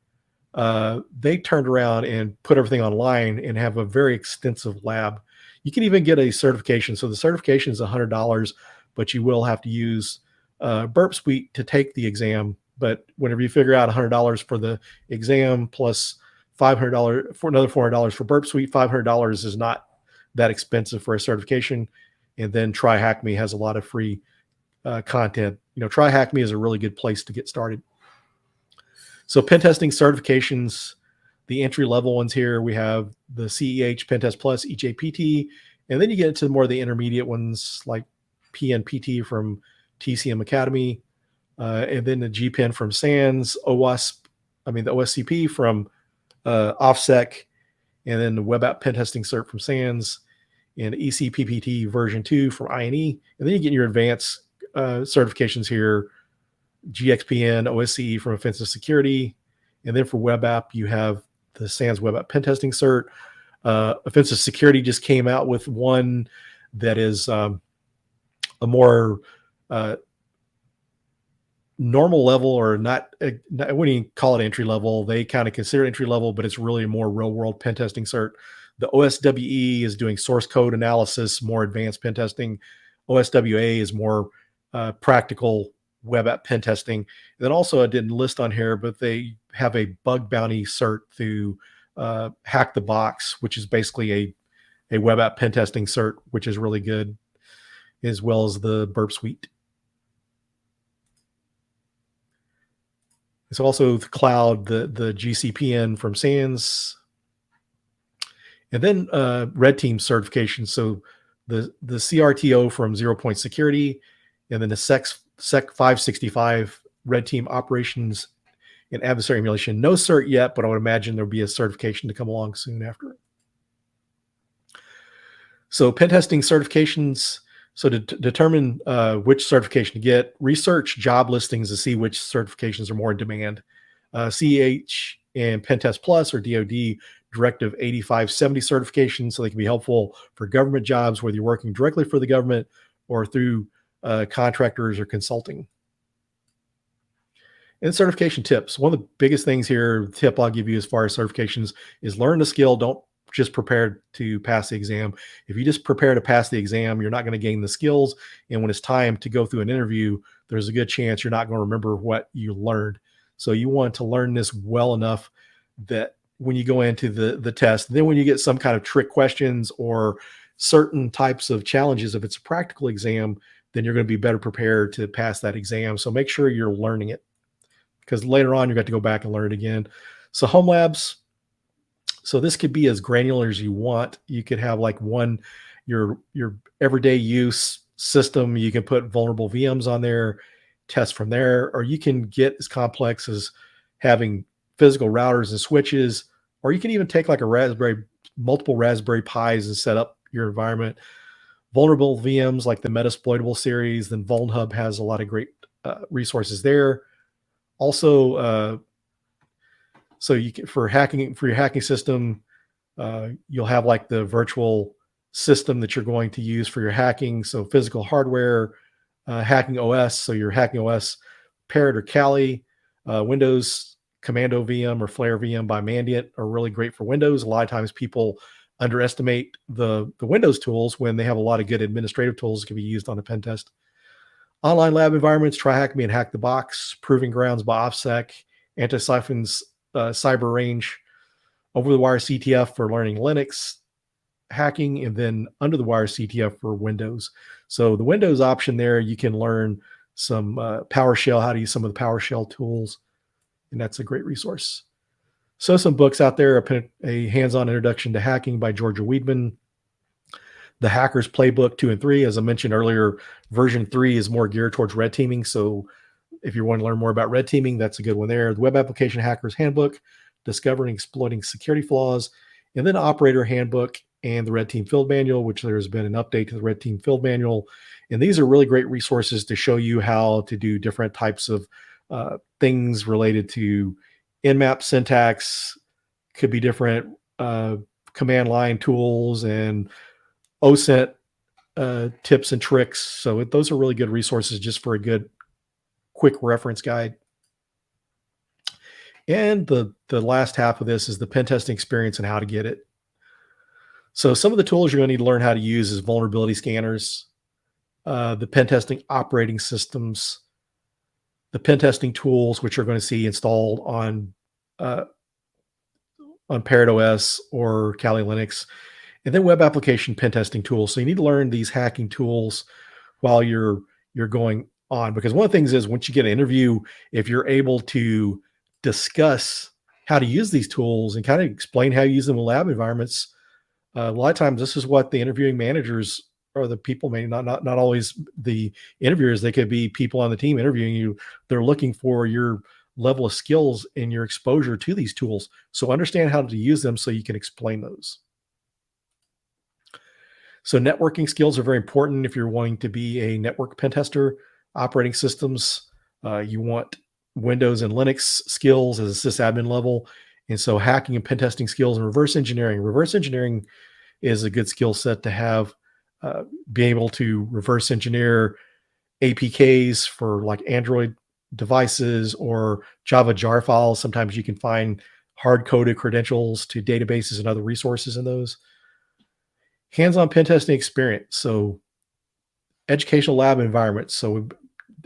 they turned around and put everything online and have a very extensive lab. You can even get a certification. So the certification is $100, but you will have to use Burp Suite to take the exam. But whenever you figure out $100 for the exam plus $500 for another $400 for Burp Suite, $500 is not that expensive for a certification. And then TryHackMe has a lot of free content. TryHackMe is a really good place to get started. So pen testing certifications, the entry level ones here, we have the CEH, Pentest Plus, EJPT, and then you get into more of the intermediate ones like PNPT from TCM Academy, and then the GPen from SANS, the OSCP from OffSec, and then the Web App Pen Testing Cert from SANS, and ECPPT version 2 from INE, and then you get your advanced certifications here, GXPN, OSCE from Offensive Security, and then for Web App, you have the SANS Web App Pen Testing Cert. Offensive Security just came out with one that is a more normal level, or not, I wouldn't even call it entry level. They kind of consider it entry level, but it's really a more real world pen testing cert. The OSWE is doing source code analysis, more advanced pen testing. OSWA is more practical web app pen testing. And then also, I didn't list on here, but they have a bug bounty cert through Hack the Box, which is basically a web app pen testing cert, which is really good, as well as the Burp Suite. It's also the cloud, the GCPN from SANS, and then Red Team certification. So the CRTO from Zero Point Security, and then the Sec 565 Red Team Operations and Adversary Emulation. No cert yet, but I would imagine there'll be a certification to come along soon after. So pen testing certifications. So to determine which certification to get, research job listings to see which certifications are more in demand. CEH and Pentest Plus or DoD Directive 8570 certifications, so they can be helpful for government jobs, whether you're working directly for the government or through contractors or consulting. And certification tips. One of the biggest things here, tip I'll give you as far as certifications, is learn the skill. Don't just prepare to pass the exam. If you just prepare to pass the exam, you're not going to gain the skills. And when it's time to go through an interview, there's a good chance you're not going to remember what you learned. So you want to learn this well enough that when you go into the test, then when you get some kind of trick questions or certain types of challenges, if it's a practical exam, then you're going to be better prepared to pass that exam. So make sure you're learning it, because later on, you're going to go back and learn it again. So home labs. So this could be as granular as you want. You could have like your everyday use system. You can put vulnerable VMs on there, test from there, or you can get as complex as having physical routers and switches, or you can even take like multiple Raspberry Pis and set up your environment. Vulnerable VMs like the Metasploitable series, then VulnHub has a lot of great resources there. Also, so you can, for your hacking system, you'll have like the virtual system that you're going to use for your hacking. So physical hardware, hacking OS. So your hacking OS, Parrot or Kali, Windows Commando VM or Flare VM by Mandiant are really great for Windows. A lot of times people underestimate the Windows tools when they have a lot of good administrative tools that can be used on a pen test. Online lab environments, TryHackMe and Hack the Box, Proving Grounds by OffSec, Anti-Siphon's Cyber Range, over-the-wire CTF for learning Linux hacking, and then under-the-wire CTF for Windows. So the Windows option there, you can learn some PowerShell, how to use some of the PowerShell tools, and that's a great resource. So some books out there, a hands-on introduction to hacking by Georgia Weidman, the Hacker's Playbook 2 and 3. As I mentioned earlier, version 3 is more geared towards red teaming. So if you want to learn more about red teaming, that's a good one there. The Web Application Hacker's Handbook, Discovering and Exploiting Security Flaws, and then Operator Handbook and the Red Team Field Manual, which there's been an update to the Red Team Field Manual. And these are really great resources to show you how to do different types of things related to Nmap syntax, could be different command line tools and OSINT tips and tricks. So those are really good resources just for a good quick reference guide. And the last half of this is the pen testing experience and how to get it. So some of the tools you're going to need to learn how to use is vulnerability scanners, the pen testing operating systems, the pen testing tools, which you're going to see installed on Parrot OS or Kali Linux, and then web application pen testing tools. So you need to learn these hacking tools while you're going on, because one of the things is once you get an interview, if you're able to discuss how to use these tools and kind of explain how you use them in lab environments, a lot of times this is what the interviewing managers or the people, may not always the interviewers, they could be people on the team interviewing you. They're looking for your level of skills and your exposure to these tools. So understand how to use them so you can explain those. So networking skills are very important if you're wanting to be a network pen tester. Operating systems, you want Windows and Linux skills as a sysadmin level. And so hacking and pen testing skills and reverse engineering. Reverse engineering is a good skill set to have. Be able to reverse engineer APKs for like Android devices or Java jar files. Sometimes you can find hard-coded credentials to databases and other resources in those. Hands-on pen testing experience. So educational lab environments. So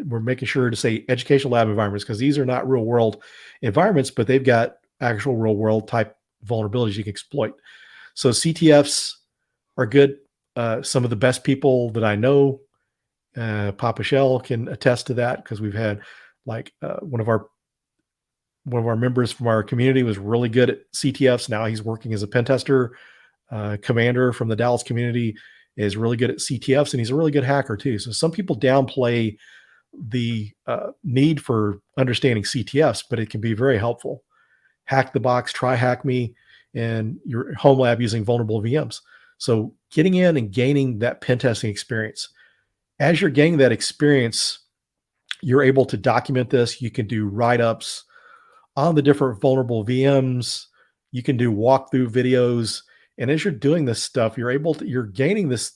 we're making sure to say educational lab environments because these are not real-world environments, but they've got actual real-world type vulnerabilities you can exploit. So CTFs are good. Some of the best people that I know, Papa Shell can attest to that because we've had like one of our members from our community was really good at CTFs. Now he's working as a pen tester. Commander from the Dallas community is really good at CTFs, and he's a really good hacker too. So some people downplay the need for understanding CTFs, but it can be very helpful. Hack the Box, Try Hack Me, and your home lab using vulnerable VMs. So getting in and gaining that pen testing experience. As you're gaining that experience, you're able to document this. You can do write-ups on the different vulnerable VMs. You can do walkthrough videos. And as you're doing this stuff, you're gaining this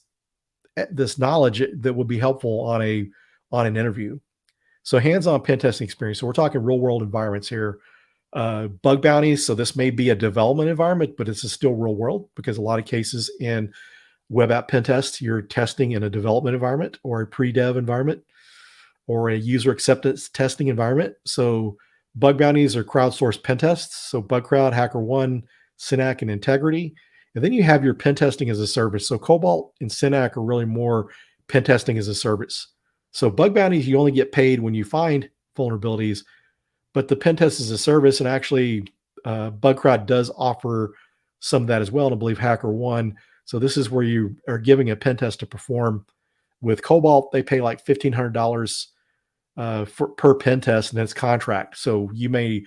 knowledge that would be helpful on an interview. So hands-on pen testing experience. So we're talking real-world environments here. Bug bounties. So this may be a development environment, but it's still real world because a lot of cases in web app pen tests, you're testing in a development environment or a pre-dev environment or a user acceptance testing environment. So bug bounties are crowdsourced pen tests. So BugCrowd, HackerOne, Synac, and Integrity. And then you have your pen testing as a service. So Cobalt and Synac are really more pen testing as a service. So bug bounties, you only get paid when you find vulnerabilities, but the pen test is a service, and actually BugCrowd does offer some of that as well, and I believe HackerOne. So this is where you are giving a pen test to perform. With Cobalt, they pay like $1,500 per pen test, and it's contract. So you may,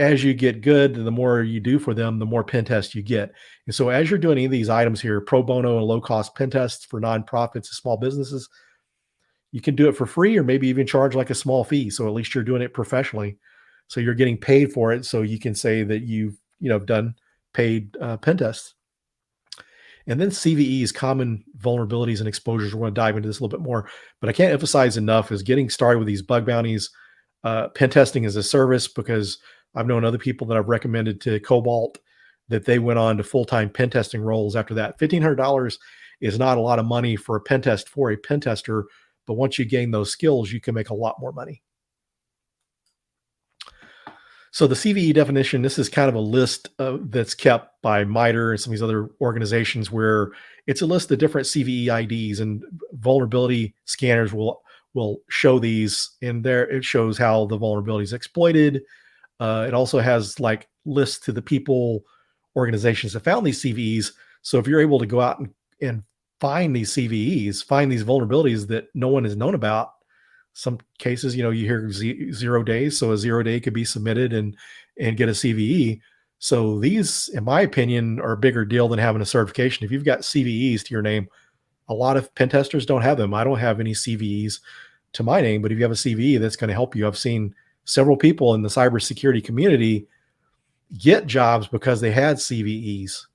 as you get good, the more you do for them, the more pen tests you get. And so as you're doing any of these items here, pro bono and low-cost pen tests for nonprofits and small businesses, you can do it for free or maybe even charge like a small fee. So at least you're doing it professionally. So you're getting paid for it. So you can say that you've done paid pen tests. And then CVEs, common vulnerabilities and exposures. We're going to dive into this a little bit more, but I can't emphasize enough is getting started with these bug bounties, pen testing as a service, because I've known other people that I've recommended to Cobalt that they went on to full-time pen testing roles after that. $1,500 is not a lot of money for a pen test for a pen tester, but once you gain those skills, you can make a lot more money. So the CVE definition, this is kind of a list that's kept by MITRE and some of these other organizations where it's a list of different CVE IDs, and vulnerability scanners will show these, and there it shows how the vulnerability is exploited, It also has like lists to the people, organizations that found these CVEs. So if you're able to go out and find these CVEs, find these vulnerabilities that no one has known about, some cases, you hear 0 days. So a 0 day could be submitted and get a CVE. So these, in my opinion, are a bigger deal than having a certification. If you've got CVEs to your name, a lot of pen testers don't have them. I don't have any CVEs to my name, but if you have a CVE, that's going to help you. I've seen several people in the cybersecurity community get jobs because they had CVEs.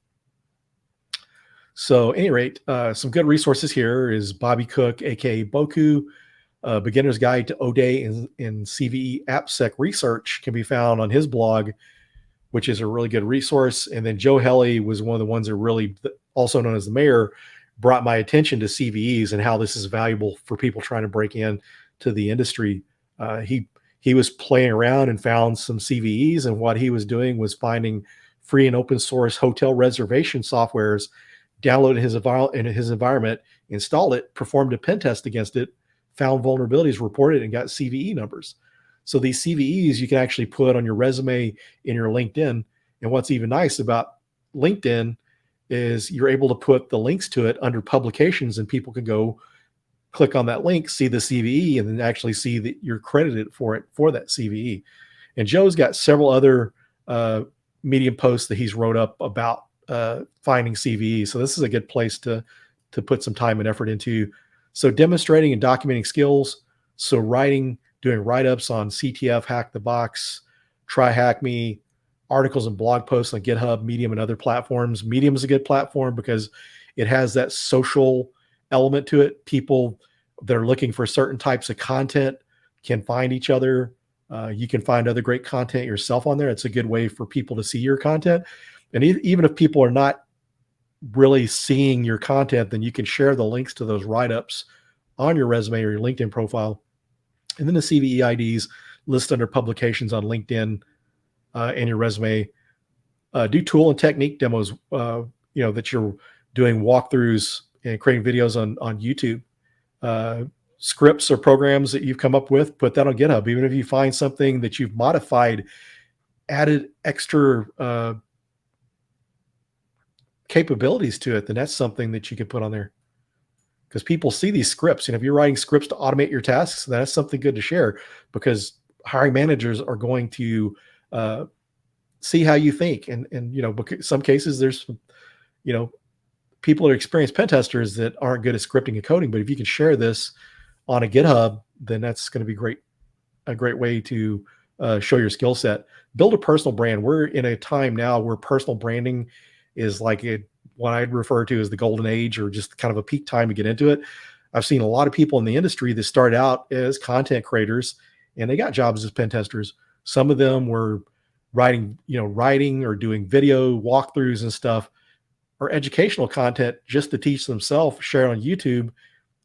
So, at any rate, some good resources here is Bobby Cook, aka Boku. Beginner's Guide to ODay and CVE AppSec research can be found on his blog, which is a really good resource. And then Joe Helly was one of the ones that really, also known as the mayor, brought my attention to CVEs and how this is valuable for people trying to break in to the industry. He was playing around and found some CVEs, and what he was doing was finding free and open source hotel reservation softwares, downloaded in his environment, installed it, performed a pen test against it, found vulnerabilities, reported, and got CVE numbers. So these CVEs you can actually put on your resume in your LinkedIn. And what's even nice about LinkedIn is you're able to put the links to it under publications, and people can go click on that link, see the CVE, and then actually see that you're credited for it for that CVE. And Joe's got several other Medium posts that he's wrote up about finding CVEs. So this is a good place to put some time and effort into. So demonstrating and documenting skills. So doing write-ups on CTF, Hack the Box, Try Hack Me, articles and blog posts on GitHub, Medium, and other platforms. Medium is a good platform because it has that social element to it. People that are looking for certain types of content can find each other. You can find other great content yourself on there. It's a good way for people to see your content. And even if people are not really seeing your content, then you can share the links to those write-ups on your resume or your LinkedIn profile. And then the CVE IDs list under publications on LinkedIn and your resume. Do tool and technique demos, that you're doing walkthroughs and creating videos on YouTube. Scripts or programs that you've come up with, put that on GitHub. Even if you find something that you've modified, added extra capabilities to it, then that's something that you can put on there. Because people see these scripts, and if you're writing scripts to automate your tasks, that's something good to share, because hiring managers are going to see how you think. And some cases there's, people that are experienced pen testers that aren't good at scripting and coding, but if you can share this on a GitHub, then that's going to be a great way to show your skill set. Build a personal brand. We're in a time now where personal branding is like what I'd refer to as the golden age, or just kind of a peak time to get into it. I've seen a lot of people in the industry that started out as content creators and they got jobs as pen testers. Some of them were writing or doing video walkthroughs and stuff, or educational content just to teach themselves, share on YouTube,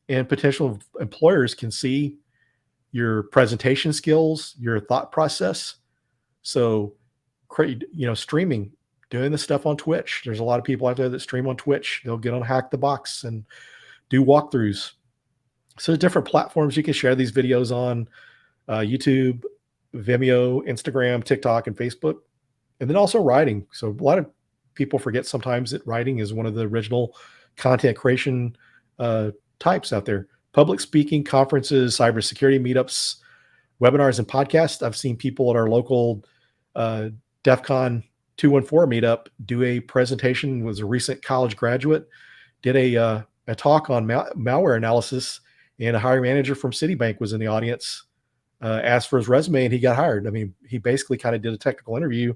and potential employers can see your presentation skills, your thought process. So streaming, doing the stuff on Twitch. There's a lot of people out there that stream on Twitch. They'll get on Hack the Box and do walkthroughs. So there's different platforms you can share these videos on, YouTube, Vimeo, Instagram, TikTok, and Facebook. And then also writing. So a lot of people forget sometimes that writing is one of the original content creation types out there. Public speaking, conferences, cybersecurity meetups, webinars, and podcasts. I've seen people at our local DEF CON 214 meetup do a presentation. Was a recent college graduate, did a talk on malware analysis, and a hiring manager from Citibank was in the audience, asked for his resume, and he got hired. I mean, he basically kind of did a technical interview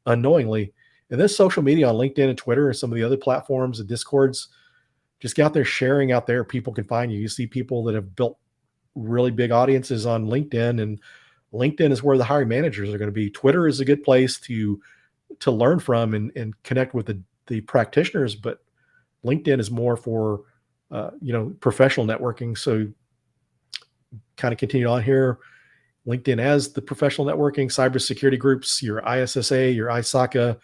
unknowingly. And this social media on LinkedIn and Twitter and some of the other platforms and Discords, just get out there, sharing out there. People can find you. You see people that have built really big audiences on LinkedIn, and LinkedIn is where the hiring managers are going to be. Twitter is a good place to learn from and connect with the practitioners, but LinkedIn is more for professional networking. So kind of continue on here. LinkedIn as the professional networking, cybersecurity groups, your ISSA, your ISACA,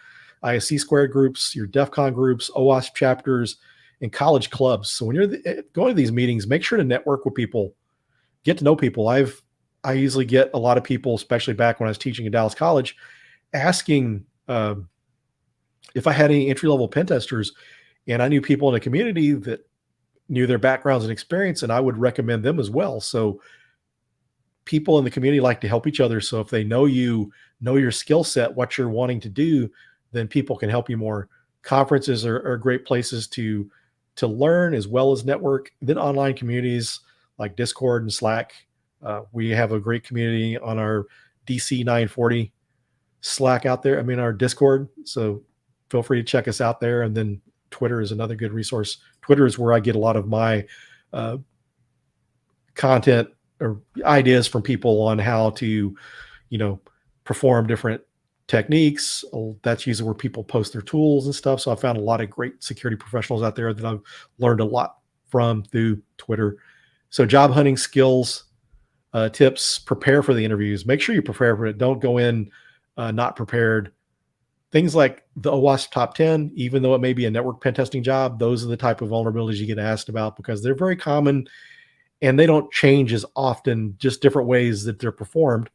ISC squared groups, your DEF CON groups, OWASP chapters, and college clubs. So when you're going to these meetings, make sure to network with people, get to know people. I've I usually get a lot of people, especially back when I was teaching at Dallas College, asking if I had any entry-level pen testers, and I knew people in the community that knew their backgrounds and experience, and I would recommend them as well. So people in the community like to help each other. So if they know you, know your skill set, what you're wanting to do, then people can help you more. Conferences are great places to learn as well as network. Then online communities like Discord and Slack. We have a great community on our DC 940 Slack out there. I mean, our Discord. So feel free to check us out there. And then Twitter is another good resource. Twitter is where I get a lot of my content or ideas from people on how to, perform different techniques. That's usually where people post their tools and stuff. So I found a lot of great security professionals out there that I've learned a lot from through Twitter. So job hunting skills, tips, prepare for the interviews. Make sure you prepare for it. Don't go in not prepared. Things like the OWASP top 10, even though it may be a network pen testing job, those are the type of vulnerabilities you get asked about because they're very common and they don't change as often, just different ways that they're performed.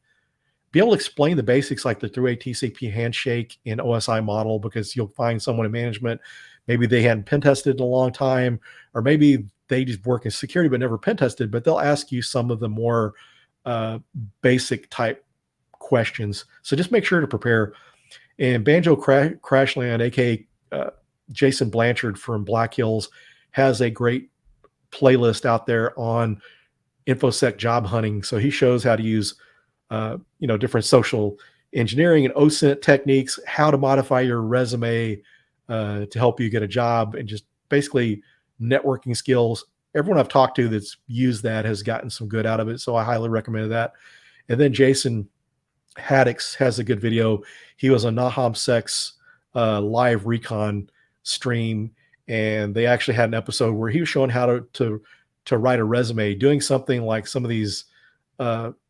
Be able to explain the basics like the through TCP handshake and OSI model, because you'll find someone in management, maybe they hadn't pen tested in a long time, or maybe they just work in security but never pen tested, but they'll ask you some of the more basic type questions. So just make sure to prepare. And Banjo Crashland, aka Jason Blanchard from Black Hills, has a great playlist out there on InfoSec job hunting. So he shows how to use different social engineering and OSINT techniques, how to modify your resume to help you get a job, and just basically networking skills. Everyone I've talked to that's used that has gotten some good out of it. So I highly recommend that. And then Jason Haddix has a good video. He was on NahamSec's live recon stream, and they actually had an episode where he was showing how to write a resume, doing something like some of these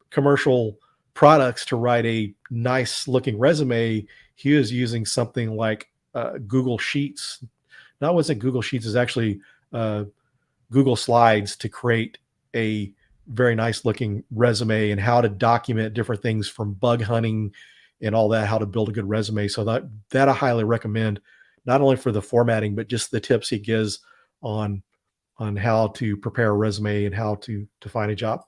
commercial products to write a nice looking resume. He was using something like Google Sheets. No, it wasn't Google Sheets. It's actually Google Slides to create a very nice looking resume, and how to document different things from bug hunting and all that, how to build a good resume. So that I highly recommend, not only for the formatting, but just the tips he gives on how to prepare a resume and how to find a job.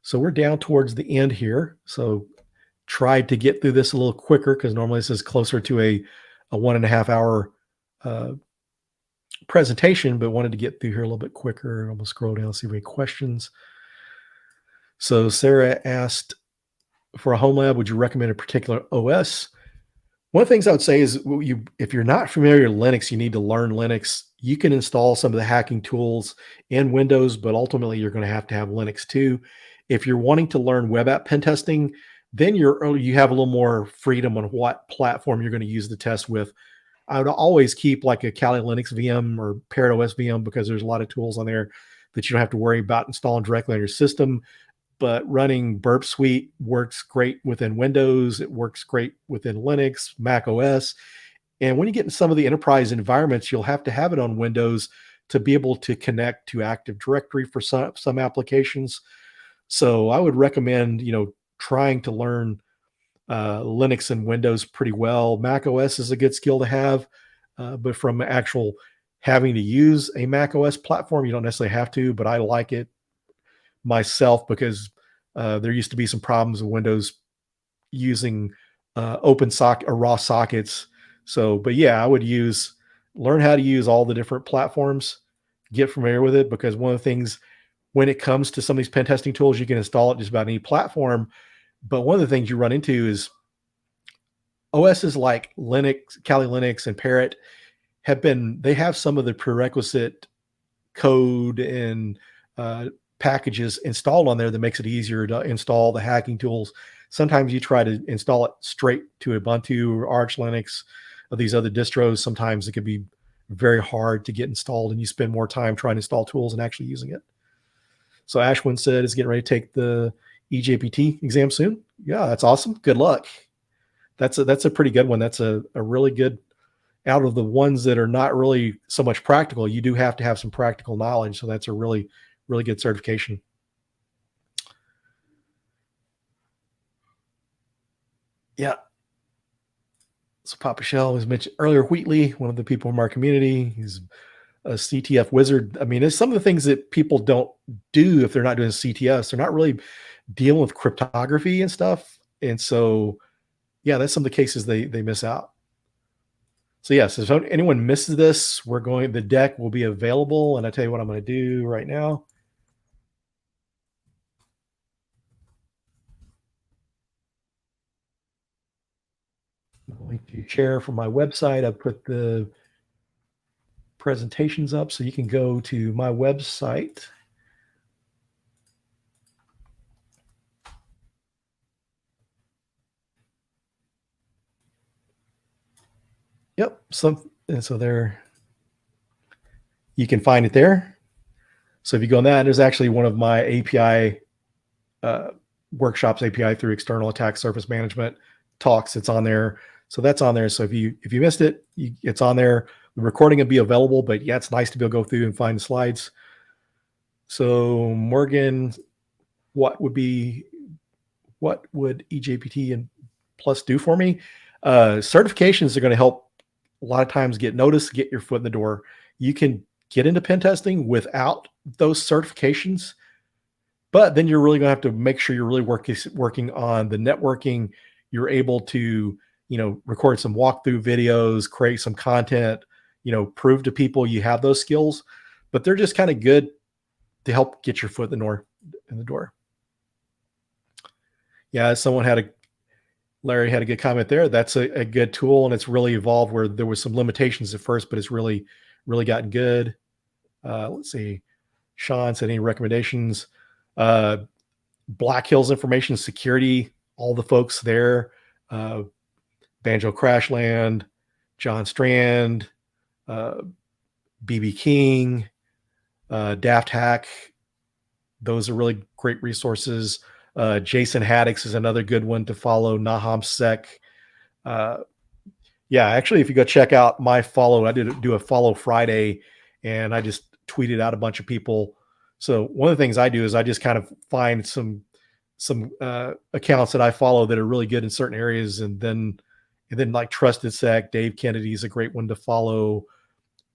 So we're down towards the end here. So tried to get through this a little quicker because normally this is closer to a 1.5 hour presentation, but wanted to get through here a little bit quicker. I'm gonna scroll down and see if we have any questions. So Sarah asked, for a home lab, would you recommend a particular OS? One of the things I would say is if you're not familiar with Linux, you need to learn Linux. You can install some of the hacking tools in Windows, but ultimately you're going to have Linux too. If you're wanting to learn web app pen testing, then you have a little more freedom on what platform you're going to use the test with. I would always keep like a Kali Linux VM or Parrot OS VM, because there's a lot of tools on there that you don't have to worry about installing directly on your system. But running Burp Suite works great within Windows. It works great within Linux, Mac OS. And when you get in some of the enterprise environments, you'll have to have it on Windows to be able to connect to Active Directory for some applications. So I would recommend, trying to learn Linux and Windows pretty well. Mac OS is a good skill to have, but from actual having to use a Mac OS platform, you don't necessarily have to, but I like it myself because there used to be some problems with Windows using open socket or raw sockets. So, but yeah, I would learn how to use all the different platforms, get familiar with it, because one of the things when it comes to some of these pen testing tools, you can install it just about any platform. But one of the things you run into is OSs like Linux, Kali Linux, and Parrot they have some of the prerequisite code and packages installed on there that makes it easier to install the hacking tools. Sometimes you try to install it straight to Ubuntu or Arch Linux or these other distros. Sometimes it could be very hard to get installed, and you spend more time trying to install tools and actually using it. So Ashwin said is getting ready to take the EJPT exam soon. Yeah, that's awesome. Good luck. That's a pretty good one. That's a really good, out of the ones that are not really so much practical, you do have to have some practical knowledge. So that's a really, really good certification. Yeah. So Papa Shell was mentioned earlier. Wheatley, one of the people from our community, he's a CTF wizard. I mean, it's some of the things that people don't do if they're not doing CTFs. They're not really dealing with cryptography and stuff. And so, yeah, that's some of the cases they miss out. So yes, if anyone misses this, the deck will be available. And I tell you what I'm going to do right now. I'm going to share from my website. I put the presentations up so you can go to my website. Yep. And so there, you can find it there. So if you go on that, there's actually one of my API uh, workshops, API through external attack surface management talks. It's on there. So that's on there. So if you missed it, it's on there. The recording will be available, but yeah, it's nice to be able to go through and find the slides. So Morgan, what would EJPT and Plus do for me? Certifications are going to help a lot of times get noticed, get your foot in the door. You can get into pen testing without those certifications, but then you're really going to have to make sure you're really working on the networking. You're able to, record some walkthrough videos, create some content, prove to people you have those skills, but they're just kind of good to help get your foot in the door. Yeah, Larry had a good comment there. That's a good tool, and it's really evolved where there was some limitations at first, but it's really, really gotten good. Let's see. Sean said any recommendations? Black Hills Information Security, all the folks there, Banjo Crashland, John Strand, BB King, Daft Hack. Those are really great resources. Jason Haddix is another good one to follow. Naham Sec. Yeah, actually, if you go check out my follow, I did do a follow Friday, and I just tweeted out a bunch of people. So one of the things I do is I just kind of find some accounts that I follow that are really good in certain areas, and then like Trusted Sec, Dave Kennedy is a great one to follow.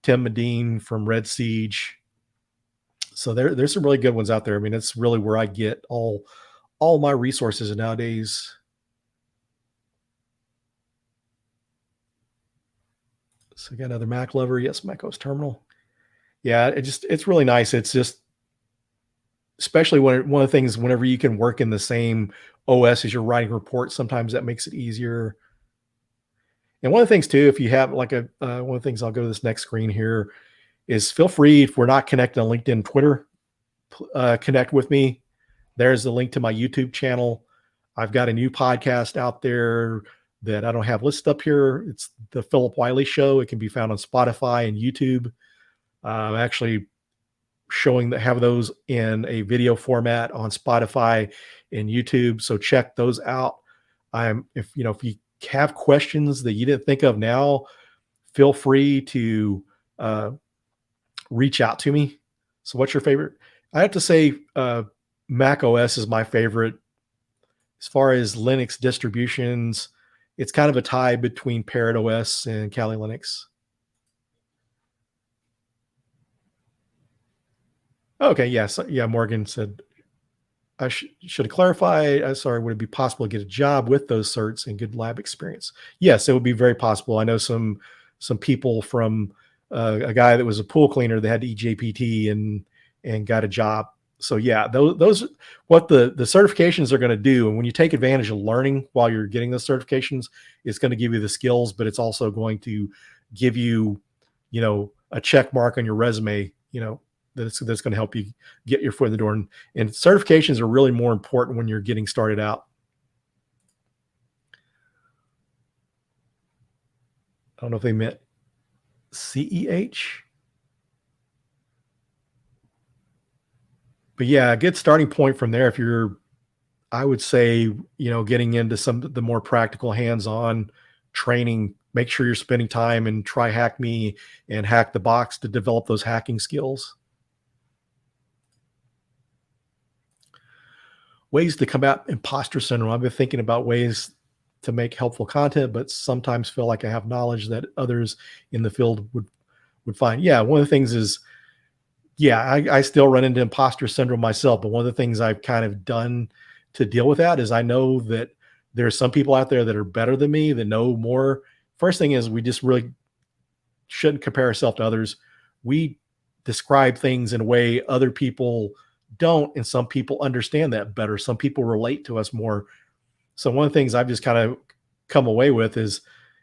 Tim Medine from Red Siege. So there's some really good ones out there. I mean, it's really where I get all my resources nowadays. So I got another Mac lover. Yes, Mac OS terminal. Yeah, it's really nice. It's just, especially when one of the things, whenever you can work in the same OS as you're writing reports, sometimes that makes it easier. And one of the things too, if you have like one of the things, I'll go to this next screen here, is feel free, if we're not connected on LinkedIn, Twitter, connect with me. There's the link to my YouTube channel. I've got a new podcast out there that I don't have listed up here. It's the Phillip Wylie Show. It can be found on Spotify and YouTube. I'm actually have those in a video format on Spotify and YouTube. So check those out. If you have questions that you didn't think of now, feel free to reach out to me. So what's your favorite? I have to say, Mac OS is my favorite. As far as Linux distributions, it's kind of a tie between Parrot OS and Kali Linux. Okay, yes. Yeah, Morgan said, I should clarify. Sorry, would it be possible to get a job with those certs and good lab experience? Yes, it would be very possible. I know some people from a guy that was a pool cleaner that had EJPT and got a job. So yeah, those what the certifications are going to do, and when you take advantage of learning while you're getting those certifications, it's going to give you the skills, but it's also going to give you, a check mark on your resume, that's going to help you get your foot in the door. And certifications are really more important when you're getting started out. I don't know if they meant CEH. But yeah, a good starting point from there, if you're, I would say, getting into some of the more practical hands-on training, make sure you're spending time and try Hack Me and Hack the Box to develop those hacking skills. Ways to combat imposter syndrome. I've been thinking about ways to make helpful content, but sometimes feel like I have knowledge that others in the field would find. Yeah, one of the things is, yeah, I still run into imposter syndrome myself, but one of the things I've kind of done to deal with that is I know that there are some people out there that are better than me, that know more. First thing is we just really shouldn't compare ourselves to others. We describe things in a way other people don't, and some people understand that better. Some people relate to us more. So one of the things I've just kind of come away with is,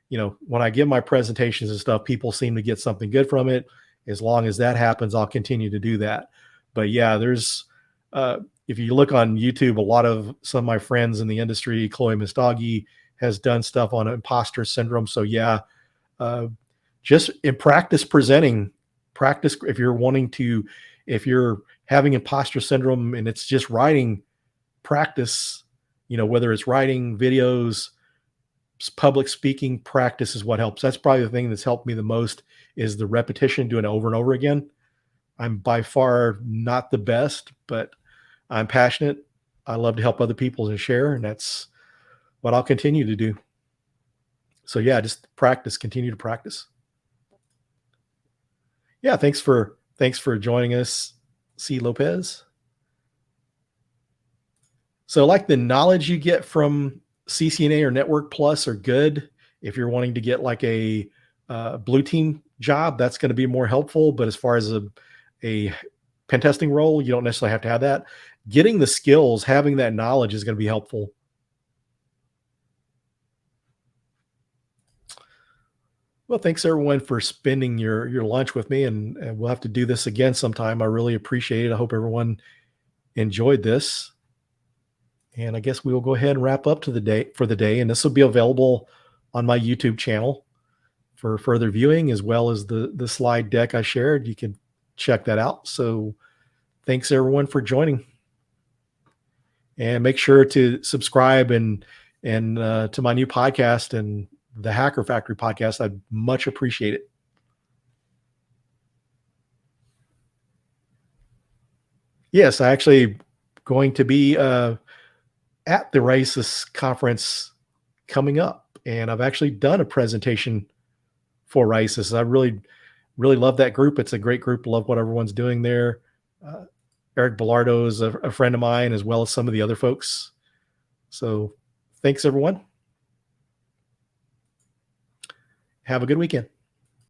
when I give my presentations and stuff, people seem to get something good from it. As long as that happens, I'll continue to do that. But yeah, if you look on YouTube, a lot of some of my friends in the industry, Chloe Mistagi has done stuff on imposter syndrome. So yeah, uh, just in practice presenting, practice if you're having imposter syndrome and it's just writing, practice, whether it's writing videos, public speaking, practice is what helps. That's probably the thing that's helped me the most, is the repetition, doing it over and over again. I'm by far not the best, but I'm passionate. I love to help other people and share, and that's what I'll continue to do. So yeah, just practice, continue to practice. Yeah, thanks for joining us, C. Lopez. So like the knowledge you get from CCNA or Network Plus are good. If you're wanting to get like a blue team job, that's going to be more helpful. But as far as a pen testing role, you don't necessarily have to have that. Getting the skills, having that knowledge is going to be helpful. Well, thanks everyone for spending your lunch with me, and we'll have to do this again sometime. I really appreciate it. I hope everyone enjoyed this. And I guess we will go ahead and wrap up for the day. And this will be available on my YouTube channel for further viewing, as well as the slide deck I shared. You can check that out. So thanks everyone for joining. And make sure to subscribe and to my new podcast and the Hacker Factory podcast. I'd much appreciate it. Yes, I actually going to be at the RISIS conference coming up, and I've actually done a presentation for RISIS. I really, really love that group. It's a great group. Love what everyone's doing there. Eric Bellardo is a friend of mine, as well as some of the other folks. So thanks, everyone. Have a good weekend.